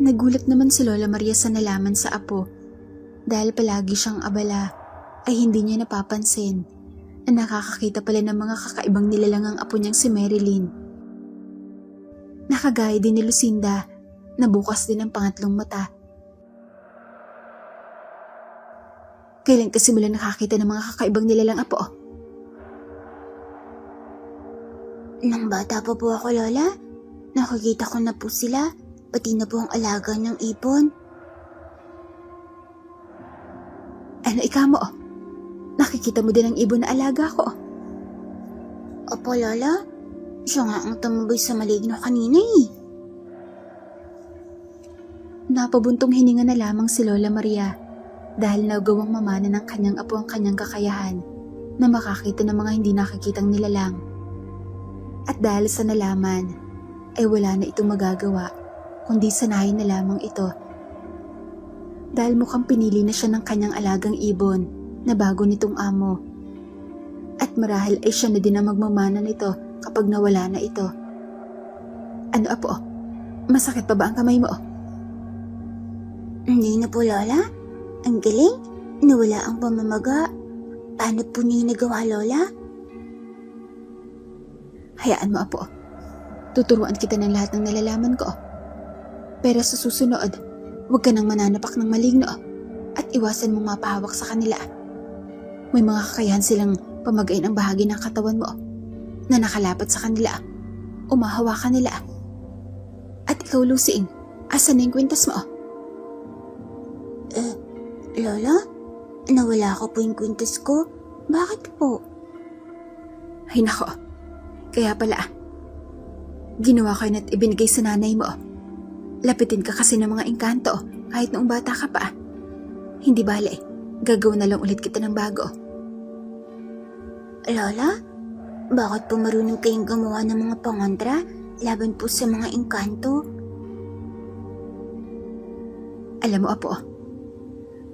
Speaker 1: Nagulat naman si Lola Maria sa nalaman sa apo. Dahil palagi siyang abala, ay hindi niya napapansin na nakakakita pala ng mga kakaibang nilalang ang apo niyang si Marilyn. Nakagaya din ni Lucinda na bukas din ang pangatlong mata. Kailan kasi mula nakakita ng mga kakaibang nilalang apo?
Speaker 2: Nang bata pa po ako, Lola, nakikita ko na po sila, pati na po ang alaga ng ibon.
Speaker 1: Ano ikaw mo? Nakikita mo din ang ibon na alaga ko?
Speaker 2: Opo, Lola. Siya nga ang tumambay sa maligno kanina eh.
Speaker 1: Napabuntong hininga na lamang si Lola Maria dahil nagawang mamana ng kanyang apo ang kanyang kakayahan na makakita ng mga hindi nakikitang nilalang. At dahil sa nalaman, ay wala na itong magagawa kundi sanayin na lamang ito. Dahil mukhang pinili na siya ng kanyang alagang ibon na bago nitong amo. At marahil ay siya na din ang magmamana nito kapag nawala na ito. Ano apo? Masakit pa ba ang kamay mo?
Speaker 2: Hindi na po, Lola. Ang galing. Nawala ang pamamaga. Paano po niya nagawa, Lola?
Speaker 1: Hayaan mo apo. Tuturuan kita ng lahat ng nalalaman ko. Pero sa susunod, huwag ka nang mananapak ng maligno at iwasan mong mapahawak sa kanila. May mga kakayahan silang pamagain ang bahagi ng katawan mo na nakalapat sa kanila. Umahawakan nila. At ikaw, Lucy, asan na yung kwintas mo?
Speaker 2: Lola? Nawala ko po yung kwintas ko. Bakit po?
Speaker 1: Ay nako, kaya pala. Ginawa ko yun at ibinigay sa nanay mo. Lapitin ka kasi ng mga engkanto kahit noong bata ka pa. Hindi bale, gagawin na lang ulit kita ng bago.
Speaker 2: Lola, bakit po marunong kayong gumawa ng mga pangontra laban po sa mga engkanto?
Speaker 1: Alam mo, Apo,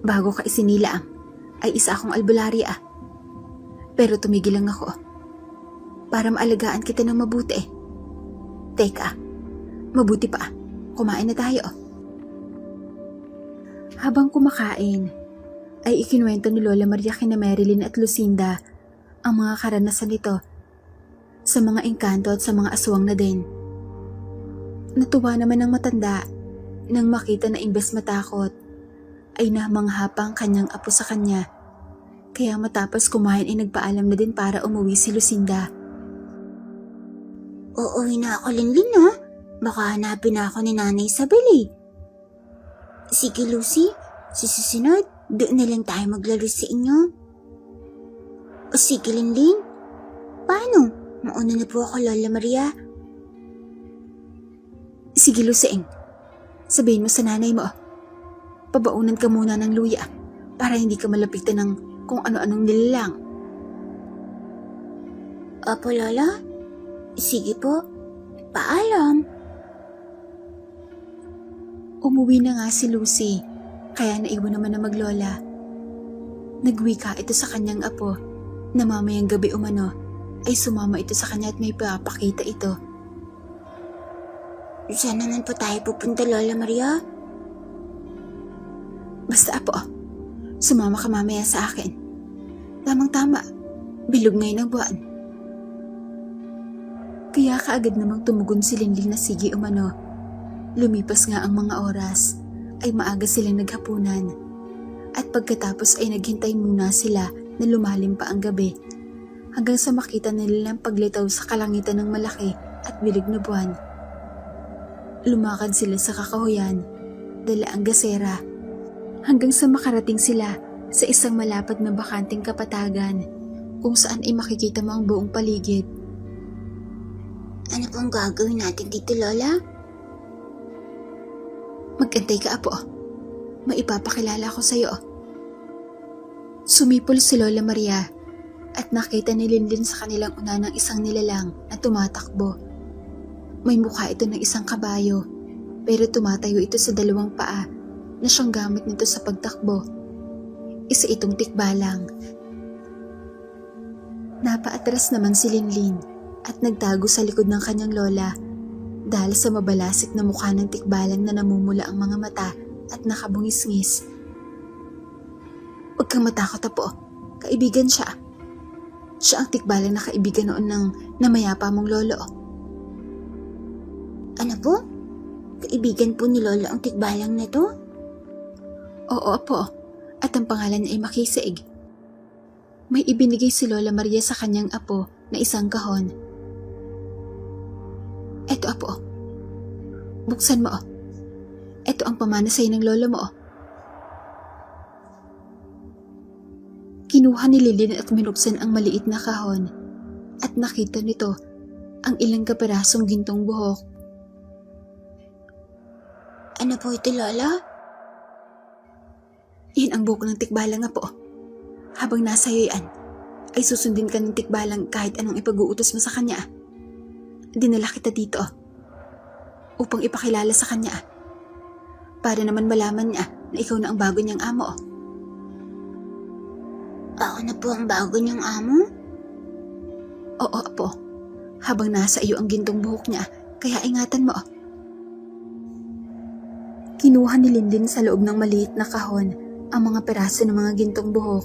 Speaker 1: bago ka isinilaang, ay isa akong albularya. Pero tumigil lang ako para maalagaan kita ng mabuti. Teka, mabuti pa, kumain na tayo. Habang kumakain, ay ikinuwento ni Lola Maria kina Marilyn at Lucinda ang mga karanasan nito sa mga engkanto at sa mga aswang na din. Natuwa naman ang matanda nang makita na imbes matakot ay namanghapa ang kanyang apo sa kanya. Kaya matapos kumain ay nagpaalam na din para umuwi si Lucinda.
Speaker 2: Uuwi na ako, Linlin ha. Baka hanapin na ako ni Nanay Isabel eh. Sige Lucy, sa susunod, doon na lang tayo maglaro sa inyo. O sige Linlin, paano? Mauna na po ako, Lola Maria.
Speaker 1: Sige Lucing, sabihin mo sa nanay mo, pabaunan ka muna ng luya para hindi ka malapitan ng kung ano-anong nilalang.
Speaker 2: Opo Lola, sige po, paalam.
Speaker 1: Umuwi na nga si Lucy, kaya naiwan naman na maglola. Nagwika ito sa kanyang apo na mamayang gabi umano ay sumama ito sa kanya at may papakita ito.
Speaker 2: Saan naman po tayo pupunta, Lola Maria?
Speaker 1: Basta Apo, sumama ka mamaya sa akin. Tamang-tama, bilog ngayon ang buwan. Kaya kaagad namang tumugon si Linling na sige umano. Lumipas nga ang mga oras, ay maaga silang naghapunan. At pagkatapos ay naghintay muna sila na lumalim pa ang gabi. Hanggang sa makita nila ang paglitaw sa kalangitan ng malaki at bilog na buwan. Lumakad sila sa kakahuyan, dala ang gasera, hanggang sa makarating sila sa isang malapad na bakanting kapatagan kung saan ay makikita mo ang buong paligid.
Speaker 2: Ano pong gagawin natin dito, Lola?
Speaker 1: Magantay ka, Apo. Maipapakilala ko sa'yo. Sumipol si Lola Maria at nakita ni Linlin sa kanilang una ng isang nilalang na tumatakbo. May mukha ito ng isang kabayo, pero tumatayo ito sa dalawang paa na siyang gamit nito sa pagtakbo. Isa itong tikbalang. Napaatras naman si Linlin at nagtago sa likod ng kanyang lola dahil sa mabalasik na mukha ng tikbalang na namumula ang mga mata at nakabungis-ngis. Huwag kang matakot, Apo. Kaibigan siya. Siya ang tikbalang na kaibigan noon ng namayapa mong lolo.
Speaker 2: Ano po? Kaibigan po ni Lola ang tikbalang na to?
Speaker 1: Oo, Apo. At ang pangalan niya ay Makisig. May ibinigay si Lola Maria sa kanyang apo na isang kahon. Eto, Apo. Buksan mo. Eto ang pamana sa'yo ng lolo mo. Kinuha ni Lilin at minuksan ang maliit na kahon at nakita nito ang ilang kaparasong gintong buhok.
Speaker 2: Ano po ito, Lola?
Speaker 1: Yan ang buhok ng tikbalang, Apo. Habang nasa iyo yan, ay susundin ka ng tikbalang kahit anong ipag-uutos mo sa kanya. Dinala kita dito upang ipakilala sa kanya para naman malaman niya na ikaw na ang bago niyang amo.
Speaker 2: Ako na po ang bago niyang amo?
Speaker 1: Oo, Apo. Habang nasa iyo ang gintong buhok niya, kaya ingatan mo. Kinuha ni Linlin sa loob ng maliit na kahon ang mga peraso ng mga gintong buhok.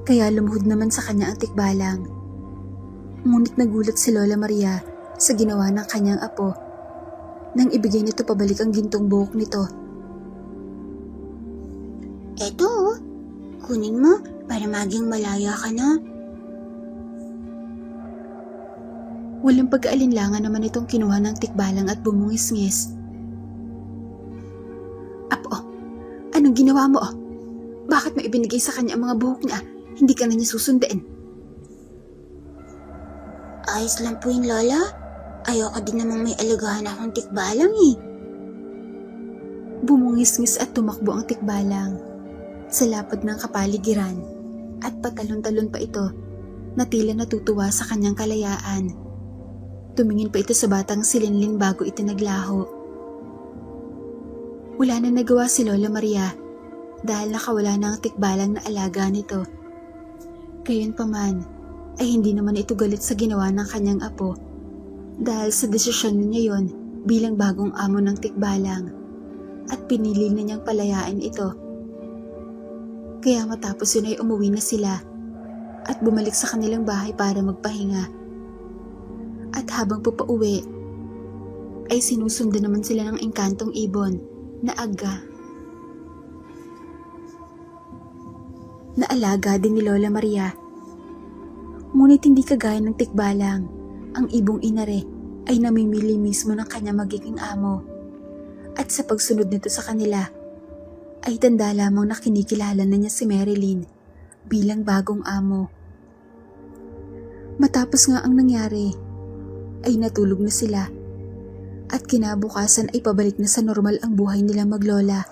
Speaker 1: Kaya lumuhod naman sa kanya ang tikbalang. Ngunit nagulat si Lola Maria sa ginawa ng kanyang apo nang ibigay nito pabalik ang gintong buhok nito.
Speaker 2: Eto, kunin mo para maging malaya ka na.
Speaker 1: Walang pag-aalinlangan naman itong kinuha ng tikbalang at bumungis-ngis. Apo, anong ginawa mo? Bakit mo ibinigay sa kanya ang mga buhok niya? Hindi ka na niya susundin.
Speaker 2: Ayos lang po yun, Lola. Ayoko din namang may alagahan akong tikbalang eh.
Speaker 1: Bumungis-ngis at tumakbo ang tikbalang sa lapad ng kapaligiran at patalon-talon pa ito na tila natutuwa sa kanyang kalayaan. Tumingin pa ito sa batang si Linlin bago ito naglaho. Wala na nagawa si Lola Maria dahil nakawala na ang tikbalang na alaga nito. Gayunpaman ay hindi naman ito galit sa ginawa ng kanyang apo dahil sa desisyon niya yon bilang bagong amo ng tikbalang at pinili na niyang palayain ito. Kaya matapos yun ay umuwi na sila at bumalik sa kanilang bahay para magpahinga. At habang papauwi, ay sinusundan naman sila ng engkantong ibon na aga. Naalaga din ni Lola Maria. Ngunit hindi kagaya ng tikbalang, ang ibong inare ay namimili mismo ng kanya magiging amo. At sa pagsunod nito sa kanila, ay tanda lamang na kinikilala na niya si Marilyn bilang bagong amo. Matapos nga ang nangyari, ay natulog na sila at kinabukasan ay pabalik na sa normal ang buhay nila maglola.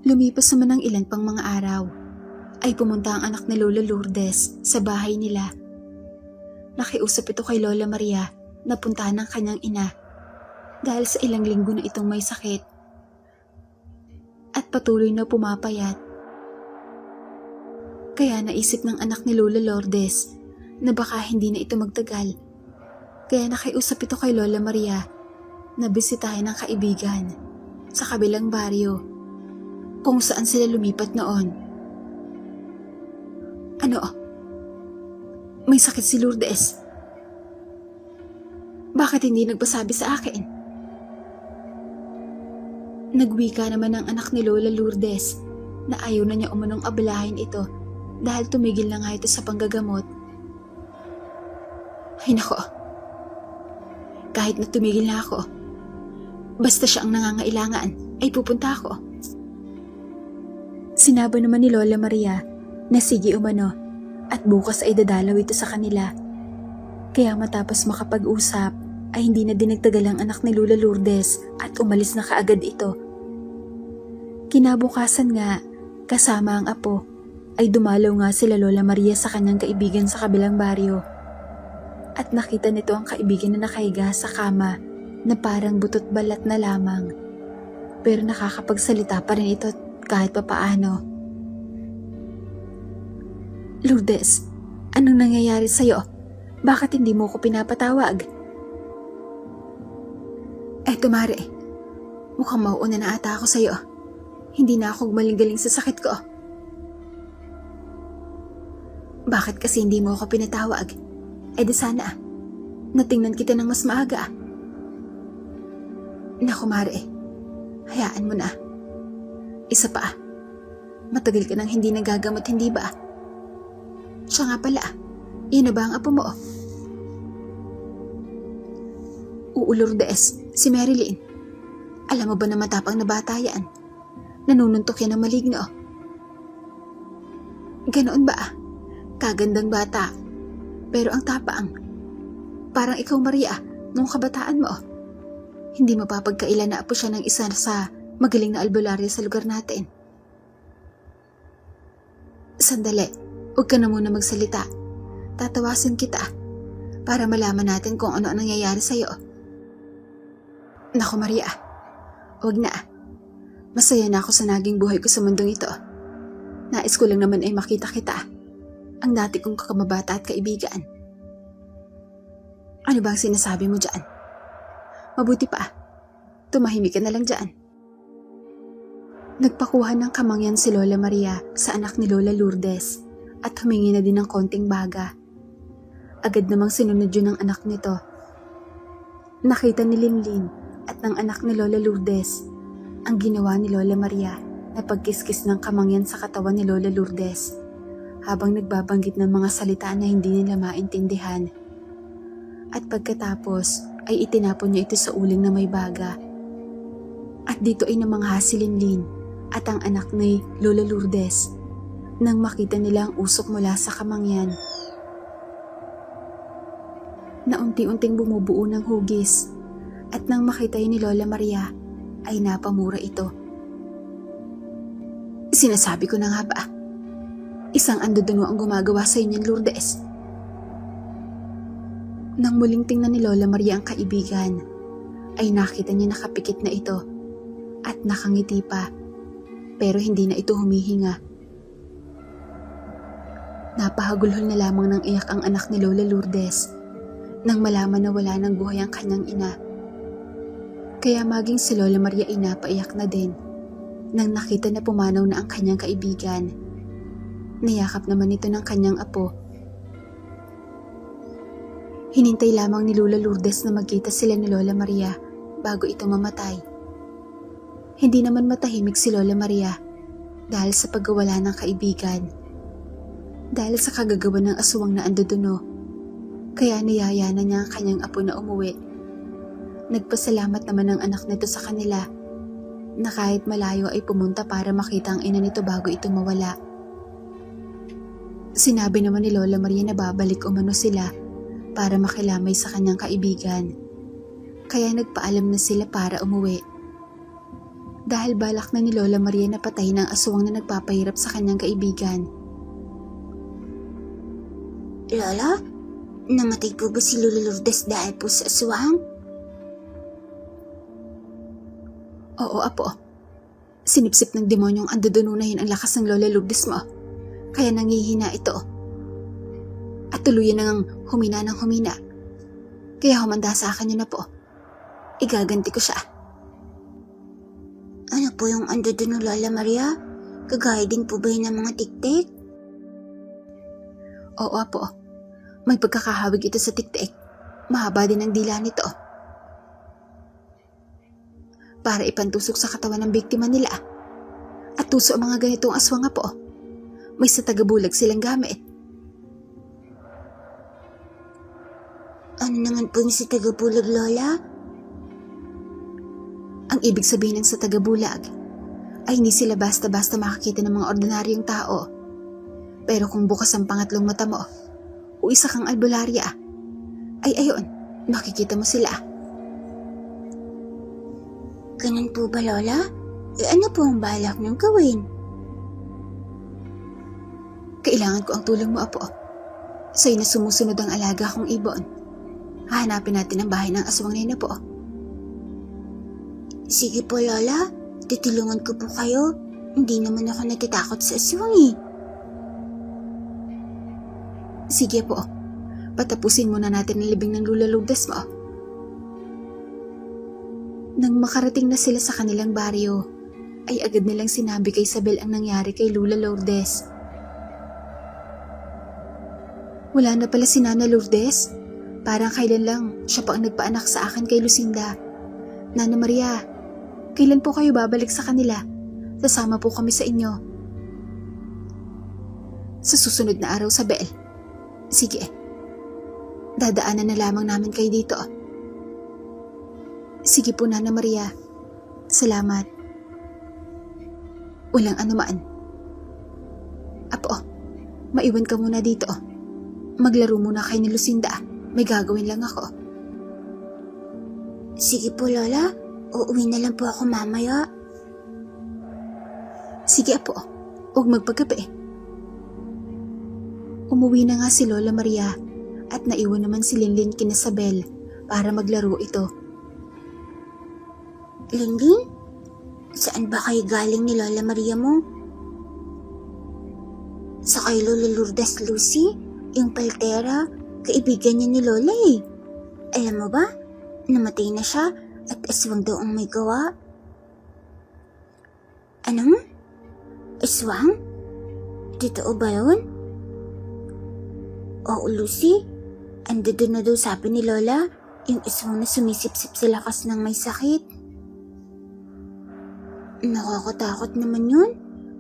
Speaker 1: Lumipas naman ang ilan pang mga araw, ay pumunta ang anak ni Lola Lourdes sa bahay nila. Nakiusap ito kay Lola Maria na puntahan ng kanyang ina dahil sa ilang linggo na itong may sakit at patuloy na pumapayat. Kaya naisip ng anak ni Lola Lourdes na baka hindi na ito magtagal. Kaya nakiusap ito kay Lola Maria na bisitahin ng kaibigan sa kabilang baryo kung saan sila lumipat noon. Ano? May sakit si Lourdes? Bakit hindi nagpasabi sa akin? Nagwika naman ang anak ni Lola Lourdes na ayaw na niya umunong abalahin ito dahil tumigil na nga ito sa panggagamot. Ay nako, kahit na tumigil na ako, basta siya ang nangangailangan, ay pupunta ako. Sinabo naman ni Lola Maria na sige umano at bukas ay dadalaw ito sa kanila. Kaya matapos makapag-usap ay hindi na dinagtagal ang anak ni Lola Lourdes at umalis na kaagad ito. Kinabukasan nga, kasama ang apo, ay dumalaw nga sila Lola Maria sa kanyang kaibigan sa kabilang baryo. At nakita nito ang kaibigan na nakahiga sa kama na parang butot balat na lamang. Pero nakakapagsalita pa rin ito kahit papaano. Lourdes, anong nangyayari sa'yo? Bakit hindi mo ko pinapatawag? Eto Mare, mukhang mauuna na ata ako sa'yo. Hindi na ako gumaling-galing sa sakit ko. Bakit kasi hindi mo ako pinatawag? Eh di sana, natingnan kita ng mas maaga. Naku Mare, hayaan mo na. Isa pa, matagal ka nang hindi nagagamot, hindi ba? Siya nga pala, yun na ba ang apo mo? Oo Lourdes, si Marilyn. Alam mo ba na matapang na bata yan? Nanununtok yan ng maligno. Ganoon ba? Kagandang bata. Pero ang tapaang, parang ikaw Maria, nung kabataan mo. Hindi mapapagkailan na apo siya ng isa sa magaling na albularyo sa lugar natin. Sandali, huwag ka na muna magsalita. Tatawasin kita para malaman natin kung ano ang nangyayari sa'yo. Naku Maria, huwag na. Masaya na ako sa naging buhay ko sa mundong ito. Nais ko lang naman ay makita kita. Ang dati kong kakamabata at kaibigan. Ano ba ang sinasabi mo dyan? Mabuti pa, tumahimik ka na lang dyan. Nagpakuha ng kamangyan si Lola Maria sa anak ni Lola Lourdes at humingi na din ng konting baga. Agad namang sinunod yun ng anak nito. Nakita ni Linlin at ng anak ni Lola Lourdes ang ginawa ni Lola Maria na pagkiskis ng kamangyan sa katawan ni Lola Lourdes habang nagbabanggit ng mga salita na hindi nila maintindihan. At pagkatapos ay itinapon niya ito sa uling na may baga. At dito ay namangha si Linlin at ang anak ni Lola Lourdes nang makita nila ang usok mula sa kamangyan. na unti-unting bumubuo ng hugis at nang makita yun ni Lola Maria ay napamura ito. Sinasabi ko na nga ba, isang andoduno ang gumagawa sa inyo, Lourdes. Nang muling tingnan ni Lola Maria ang kaibigan, ay nakita niya nakapikit na ito at nakangiti pa, pero hindi na ito humihinga. Napahagulhol na lamang ng iyak ang anak ni Lola Lourdes nang malaman na wala ng buhay ang kanyang ina. Kaya maging si Lola Maria ay napaiyak na din nang nakita na pumanaw na ang kanyang kaibigan. Niyakap naman ito ng kanyang apo. Hinintay lamang ni Lola Lourdes na magkita sila ni Lola Maria bago ito mamatay. Hindi naman matahimik si Lola Maria dahil sa pagkawala ng kaibigan. Dahil sa kagagawa ng aswang na andoduno, kaya niyayanan niya ang kanyang apo na umuwi. Nagpasalamat naman ang anak nito sa kanila na kahit malayo ay pumunta para makita ang ina nito bago ito mawala. Sinabi naman ni Lola Maria na babalik umano sila para makilamay sa kanyang kaibigan. Kaya nagpaalam na sila para umuwi. Dahil balak na ni Lola Maria na patayin ang aswang na nagpapahirap sa kanyang kaibigan.
Speaker 2: Lola, namatay po ba si Lola Lourdes dahil po sa aswang?
Speaker 1: Oo, apo. Sinipsip ng demonyong andoduno na yun ang lakas ng Lola Lourdes mo. Kaya nangihina ito. At tuluyan nang humina ng humina. Kaya humanda sa akin yun na po. Igaganti ko siya.
Speaker 2: Ano po yung andoduno, Lola Maria? Kagaya din po ba yun ng mga tiktik?
Speaker 1: Oo, apo. May pagkakahawig ito sa tiktik. Mahaba din ang dila nito. Para ipantusok sa katawan ng biktima nila. At tuso ang mga ganitong aswang, apo. May sa tagabulag silang gamit.
Speaker 2: Ano naman po yung sa tagabulag, Lola?
Speaker 1: Ang ibig sabihin ng sa tagabulag ay hindi sila basta-basta makakita ng mga ordinaryong tao. Pero kung bukas ang pangatlong mata mo o isa kang albularya, ay ayon, makikita mo sila.
Speaker 2: Ganun po ba, Lola? Ano po ang balak niyong gawin?
Speaker 1: Kailangan ko ang tulong mo, apo. Sa'yo na sumusunod ang alaga kong ibon. Hahanapin natin ang bahay ng aswang na yun, apo.
Speaker 2: Sige po, Lola. Tutulungan ko po kayo. Hindi naman ako natatakot sa aswang eh.
Speaker 1: Sige po. Patapusin muna natin ang libing ng Lola Lourdes mo. Nang makarating na sila sa kanilang baryo, ay agad nilang sinabi kay Isabel ang nangyari kay Lola Lourdes. Wala na pala si Nana Lourdes. Parang kailan lang siya pa ang nagpaanak sa akin kay Lucinda. Nana Maria, kailan po kayo babalik sa kanila? Sasama po kami sa inyo. Sa susunod na araw, Isabel. Sige. Dadaanan na lamang namin kayo dito. Sige po, Nana Maria. Salamat. Walang anuman. Apo, maiwan ka muna dito. Maglaro muna kayo ni Lucinda. May gagawin lang ako.
Speaker 2: Sige po, Lola. Uuwi na lang po ako mamaya.
Speaker 1: Sige, apo. Huwag magpagabi. Umuwi na nga si Lola Maria at naiwan naman si Linlin kina Isabel para maglaro ito.
Speaker 2: Linlin? Saan ba kayo galing ni Lola Maria mo? Sa kay Lola Lourdes Lucy? Yung paltera, kaibigan niya ni Lola eh. Alam mo ba, namatay na siya at aswang daw ang may gawa. Ano? Aswang? Totoo ba yun? Oo, Lucy. Ando doon na daw sabi ni Lola, yung aswang na sumisipsip sa lakas ng may sakit. Nakakatakot naman yun.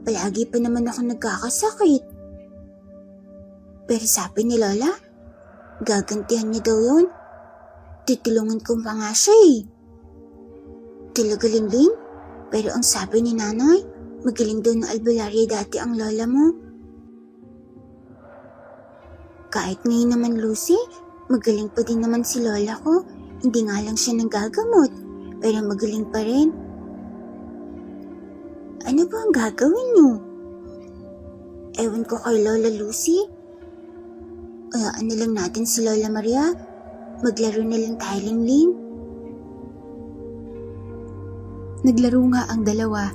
Speaker 2: Palagi pa naman ako nagkakasakit. Pero sabi ni Lola, gagantihan niya daw yun. Tutulungan ko pa nga siya eh. Talaga, Linlin? Pero ang sabi ni Nanay, magaling daw ng albularya dati ang lola mo. Kahit ngayon naman, Lucy, Magaling pa din naman si lola ko. Hindi nga lang siya nanggagamot, pero magaling pa rin. Ano ba ang gagawin niyo? Ewan ko kay Lola Lucy. Ano lang natin si Lola Maria? Maglaro na lang tayo, Linglin.
Speaker 1: Naglaro nga ang dalawa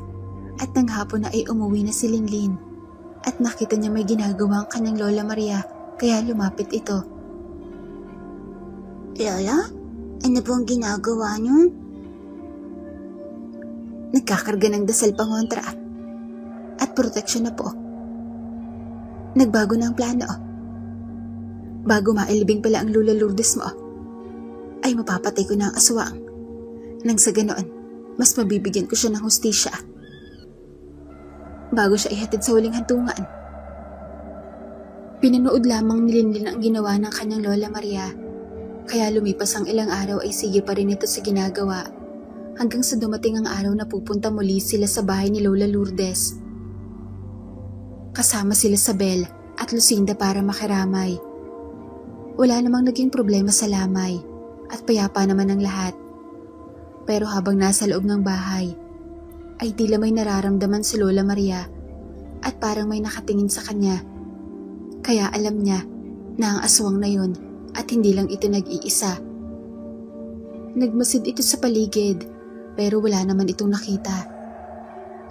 Speaker 1: at nang hapon na ay umuwi na si Linlin at nakita niya may ginagawa ang kanyang Lola Maria kaya lumapit ito.
Speaker 2: Lola, ano po ang ginagawa niyo?
Speaker 1: Nagkakarga ng dasal pangontra at proteksyon na po. Nagbago na ang plano. Bago mailibing pala ang Lola Lourdes mo, ay mapapatay ko na ang aswang. Nang sa ganoon, mas mabibigyan ko siya ng hustisya. Bago siya ihatid sa huling hantungan. Pinanood lamang ni Linlin ang ginawa ng kanyang Lola Maria, kaya lumipas ang ilang araw ay sige pa rin ito sa ginagawa, hanggang sa dumating ang araw na pupunta muli sila sa bahay ni Lola Lourdes. Kasama sila Sabel at Lucinda para makiramay. Wala namang naging problema sa lamay at payapa naman ang lahat. Pero habang nasa loob ng bahay, ay tila may nararamdaman si Lola Maria at parang may nakatingin sa kanya. Kaya alam niya na ang aswang na yun at hindi lang ito nag-iisa. Nagmasid ito sa paligid pero wala naman itong nakita.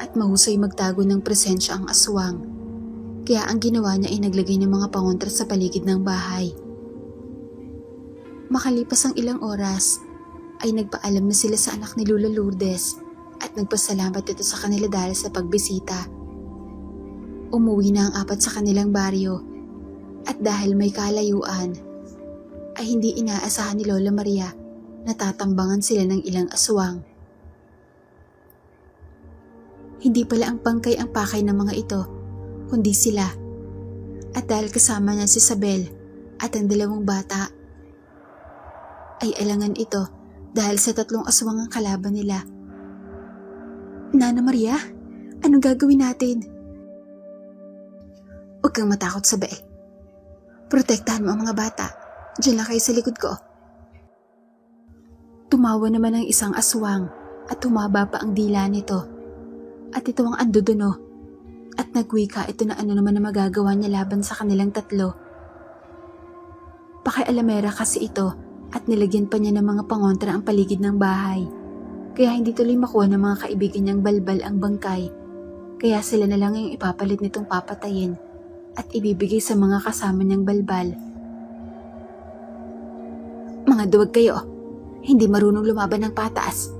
Speaker 1: At mahusay magtago ng presensya ang aswang. Kaya ang ginawa niya ay naglagay ng mga pangontra sa paligid ng bahay. Makalipas ang ilang oras, ay nagpaalam na sila sa anak ni Lola Lourdes at nagpasalamat ito sa kanila dahil sa pagbisita. Umuwi na ang apat sa kanilang baryo at dahil may kalayuan, ay hindi inaasahan ni Lola Maria na tatambangan sila ng ilang aswang. Hindi pala ang bangkay ang pakay ng mga ito, kundi sila. At dahil kasama niya si Sabel at ang dalawang bata, ay alangan ito dahil sa 3 aswang ang kalaban nila. Nana Maria, anong gagawin natin? Huwag kang matakot, Sabel. Protektahan mo ang mga bata. Diyan lang kayo sa likod ko. Tumawa naman ang isang aswang at humaba pa ang dila nito. At ito ang andodono. At nagwika ito na ano naman na magagawa niya laban sa kanilang 3. Pakialamera kasi ito at nilagyan pa niya ng mga pangontra ang paligid ng bahay. Kaya hindi tuloy makuha ng mga kaibigan niyang balbal ang bangkay. Kaya sila na lang yung ipapalit nitong papatayin at ibibigay sa mga kasama niyang balbal. Mga duwag kayo, hindi marunong lumaban ng pataas.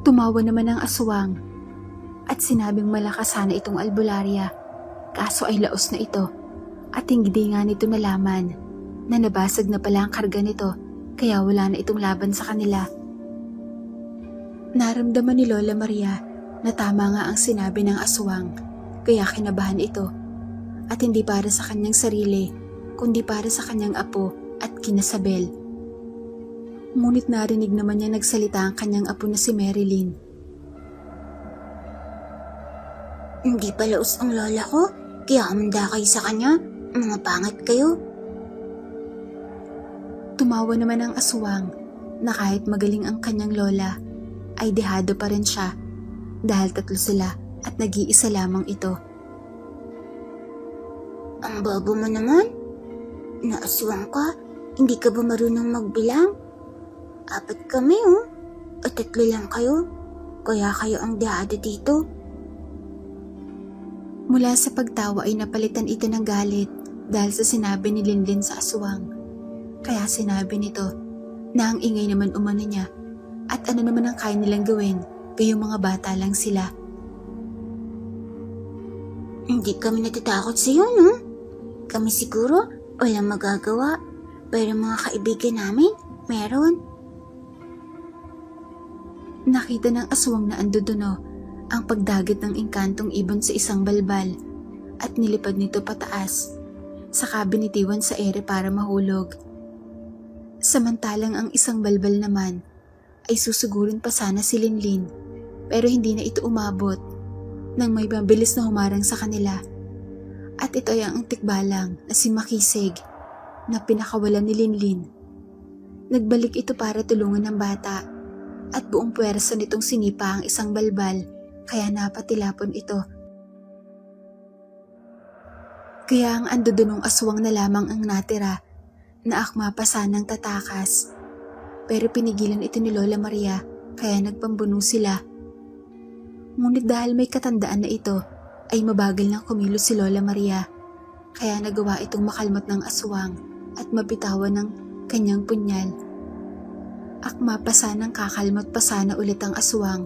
Speaker 1: Tumawa naman ang aswang at sinabing malakas sana itong albularya, kaso ay laos na ito at hindi nga nito nalaman na nabasag na pala ang karga nito kaya wala na itong laban sa kanila. Naramdaman ni Lola Maria na tama nga ang sinabi ng aswang kaya kinabahan ito at hindi para sa kanyang sarili kundi para sa kanyang apo at kina Sabel. Ngunit narinig naman niya nagsalita ang kanyang apo na si Marilyn.
Speaker 2: Hindi palaos ang lola ko, kaya amanda kayo sa kanya. Mga pangat kayo.
Speaker 1: Tumawa naman ang aswang na kahit magaling ang kanyang lola, ay dehado pa rin siya dahil 3 sila at nag-iisa lamang ito.
Speaker 2: Ang bobo mo naman. Naaswang ka, hindi ka ba marunong magbilang? 4 kami at 3 lang kayo, kaya kayo ang dehado dito.
Speaker 1: Mula sa pagtawa ay napalitan ito ng galit dahil sa sinabi ni Linlin sa aswang. Kaya sinabi nito na ang ingay naman umano niya at ano naman ang kaya nilang gawin, kayong mga bata lang sila.
Speaker 2: Hindi kami natatakot sa iyo, no? Kami siguro walang magagawa, pero mga kaibigan namin, meron.
Speaker 1: Nakita ng aswang na andodono ang pagdagit ng engkantong ibon sa isang balbal at nilipad nito pataas, saka binitiwan sa ere para mahulog. Samantalang ang isang balbal naman ay susugurin pa sana si Linlin pero hindi na ito umabot nang may mabilis na humarang sa kanila at ito ay ang tikbalang na si Makisig. na pinakawalan ni Linlin. Nagbalik ito para tulungan ng bata at buong puwersa nitong sinipa ang isang balbal kaya napatilapon ito. Kaya ang andodonong aswang na lamang ang natira na akma pa sanang tatakas. Pero pinigilan ito ni Lola Maria kaya nagpambuno sila. Ngunit dahil may katandaan na ito ay mabagal ng kumilos si Lola Maria kaya nagawa itong makalmot ng aswang at mabitawan ng kanyang punyal. Akma pa sanang kakalmot pa sana ulit ang aswang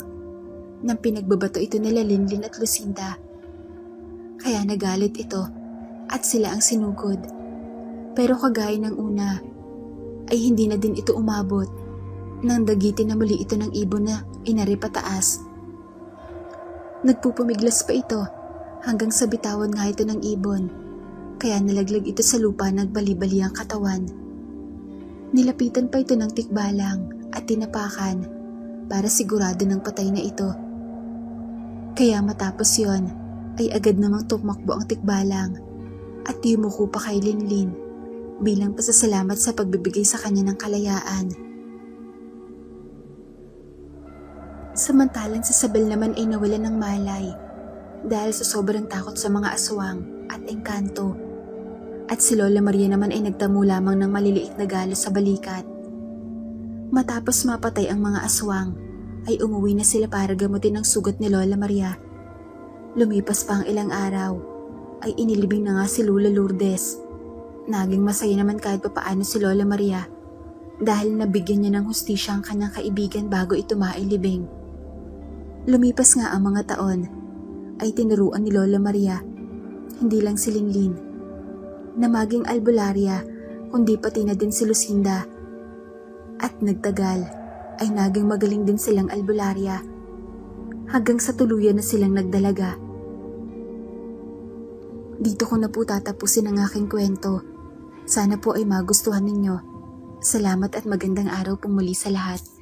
Speaker 1: nang pinagbabato ito nila Linlin at Lucinda. Kaya nagalit ito at sila ang sinugod. Pero kagaya ng una ay hindi na din ito umabot nang dagitin na muli ito ng ibon na inari pataas. Nagpupumiglas pa ito hanggang sa bitawan nga ito ng ibon kaya nalaglag ito sa lupa nagbali-bali ang katawan. Nilapitan pa ito ng tikbalang at tinapakan para sigurado ng patay na ito. Kaya matapos yon ay agad namang tumakbo ang tikbalang at yumuko pa kay Linlin bilang pasasalamat sa pagbibigay sa kanya ng kalayaan. Samantalang si Sabel naman ay nawalan ng malay dahil sa sobrang takot sa mga aswang at engkanto. At si Lola Maria naman ay nagtamo lamang ng maliliit na galo sa balikat. Matapos mapatay ang mga aswang, ay umuwi na sila para gamutin ang sugat ni Lola Maria. Lumipas pa ang ilang araw, ay inilibing na nga si Lola Lourdes. Naging masaya naman kahit papaano si Lola Maria dahil nabigyan niya ng hustisya ang kanyang kaibigan bago ito mailibing. Lumipas nga ang mga taon, ay tinuruan ni Lola Maria, hindi lang si Linlin, na maging albularya kundi pati na din si Lucinda. At nagtagal ay naging magaling din silang albularya hanggang sa tuluyan na silang nagdalaga. Dito ko na po tatapusin ang aking kwento. Sana po ay magustuhan ninyo. Salamat at magandang araw pong muli sa lahat.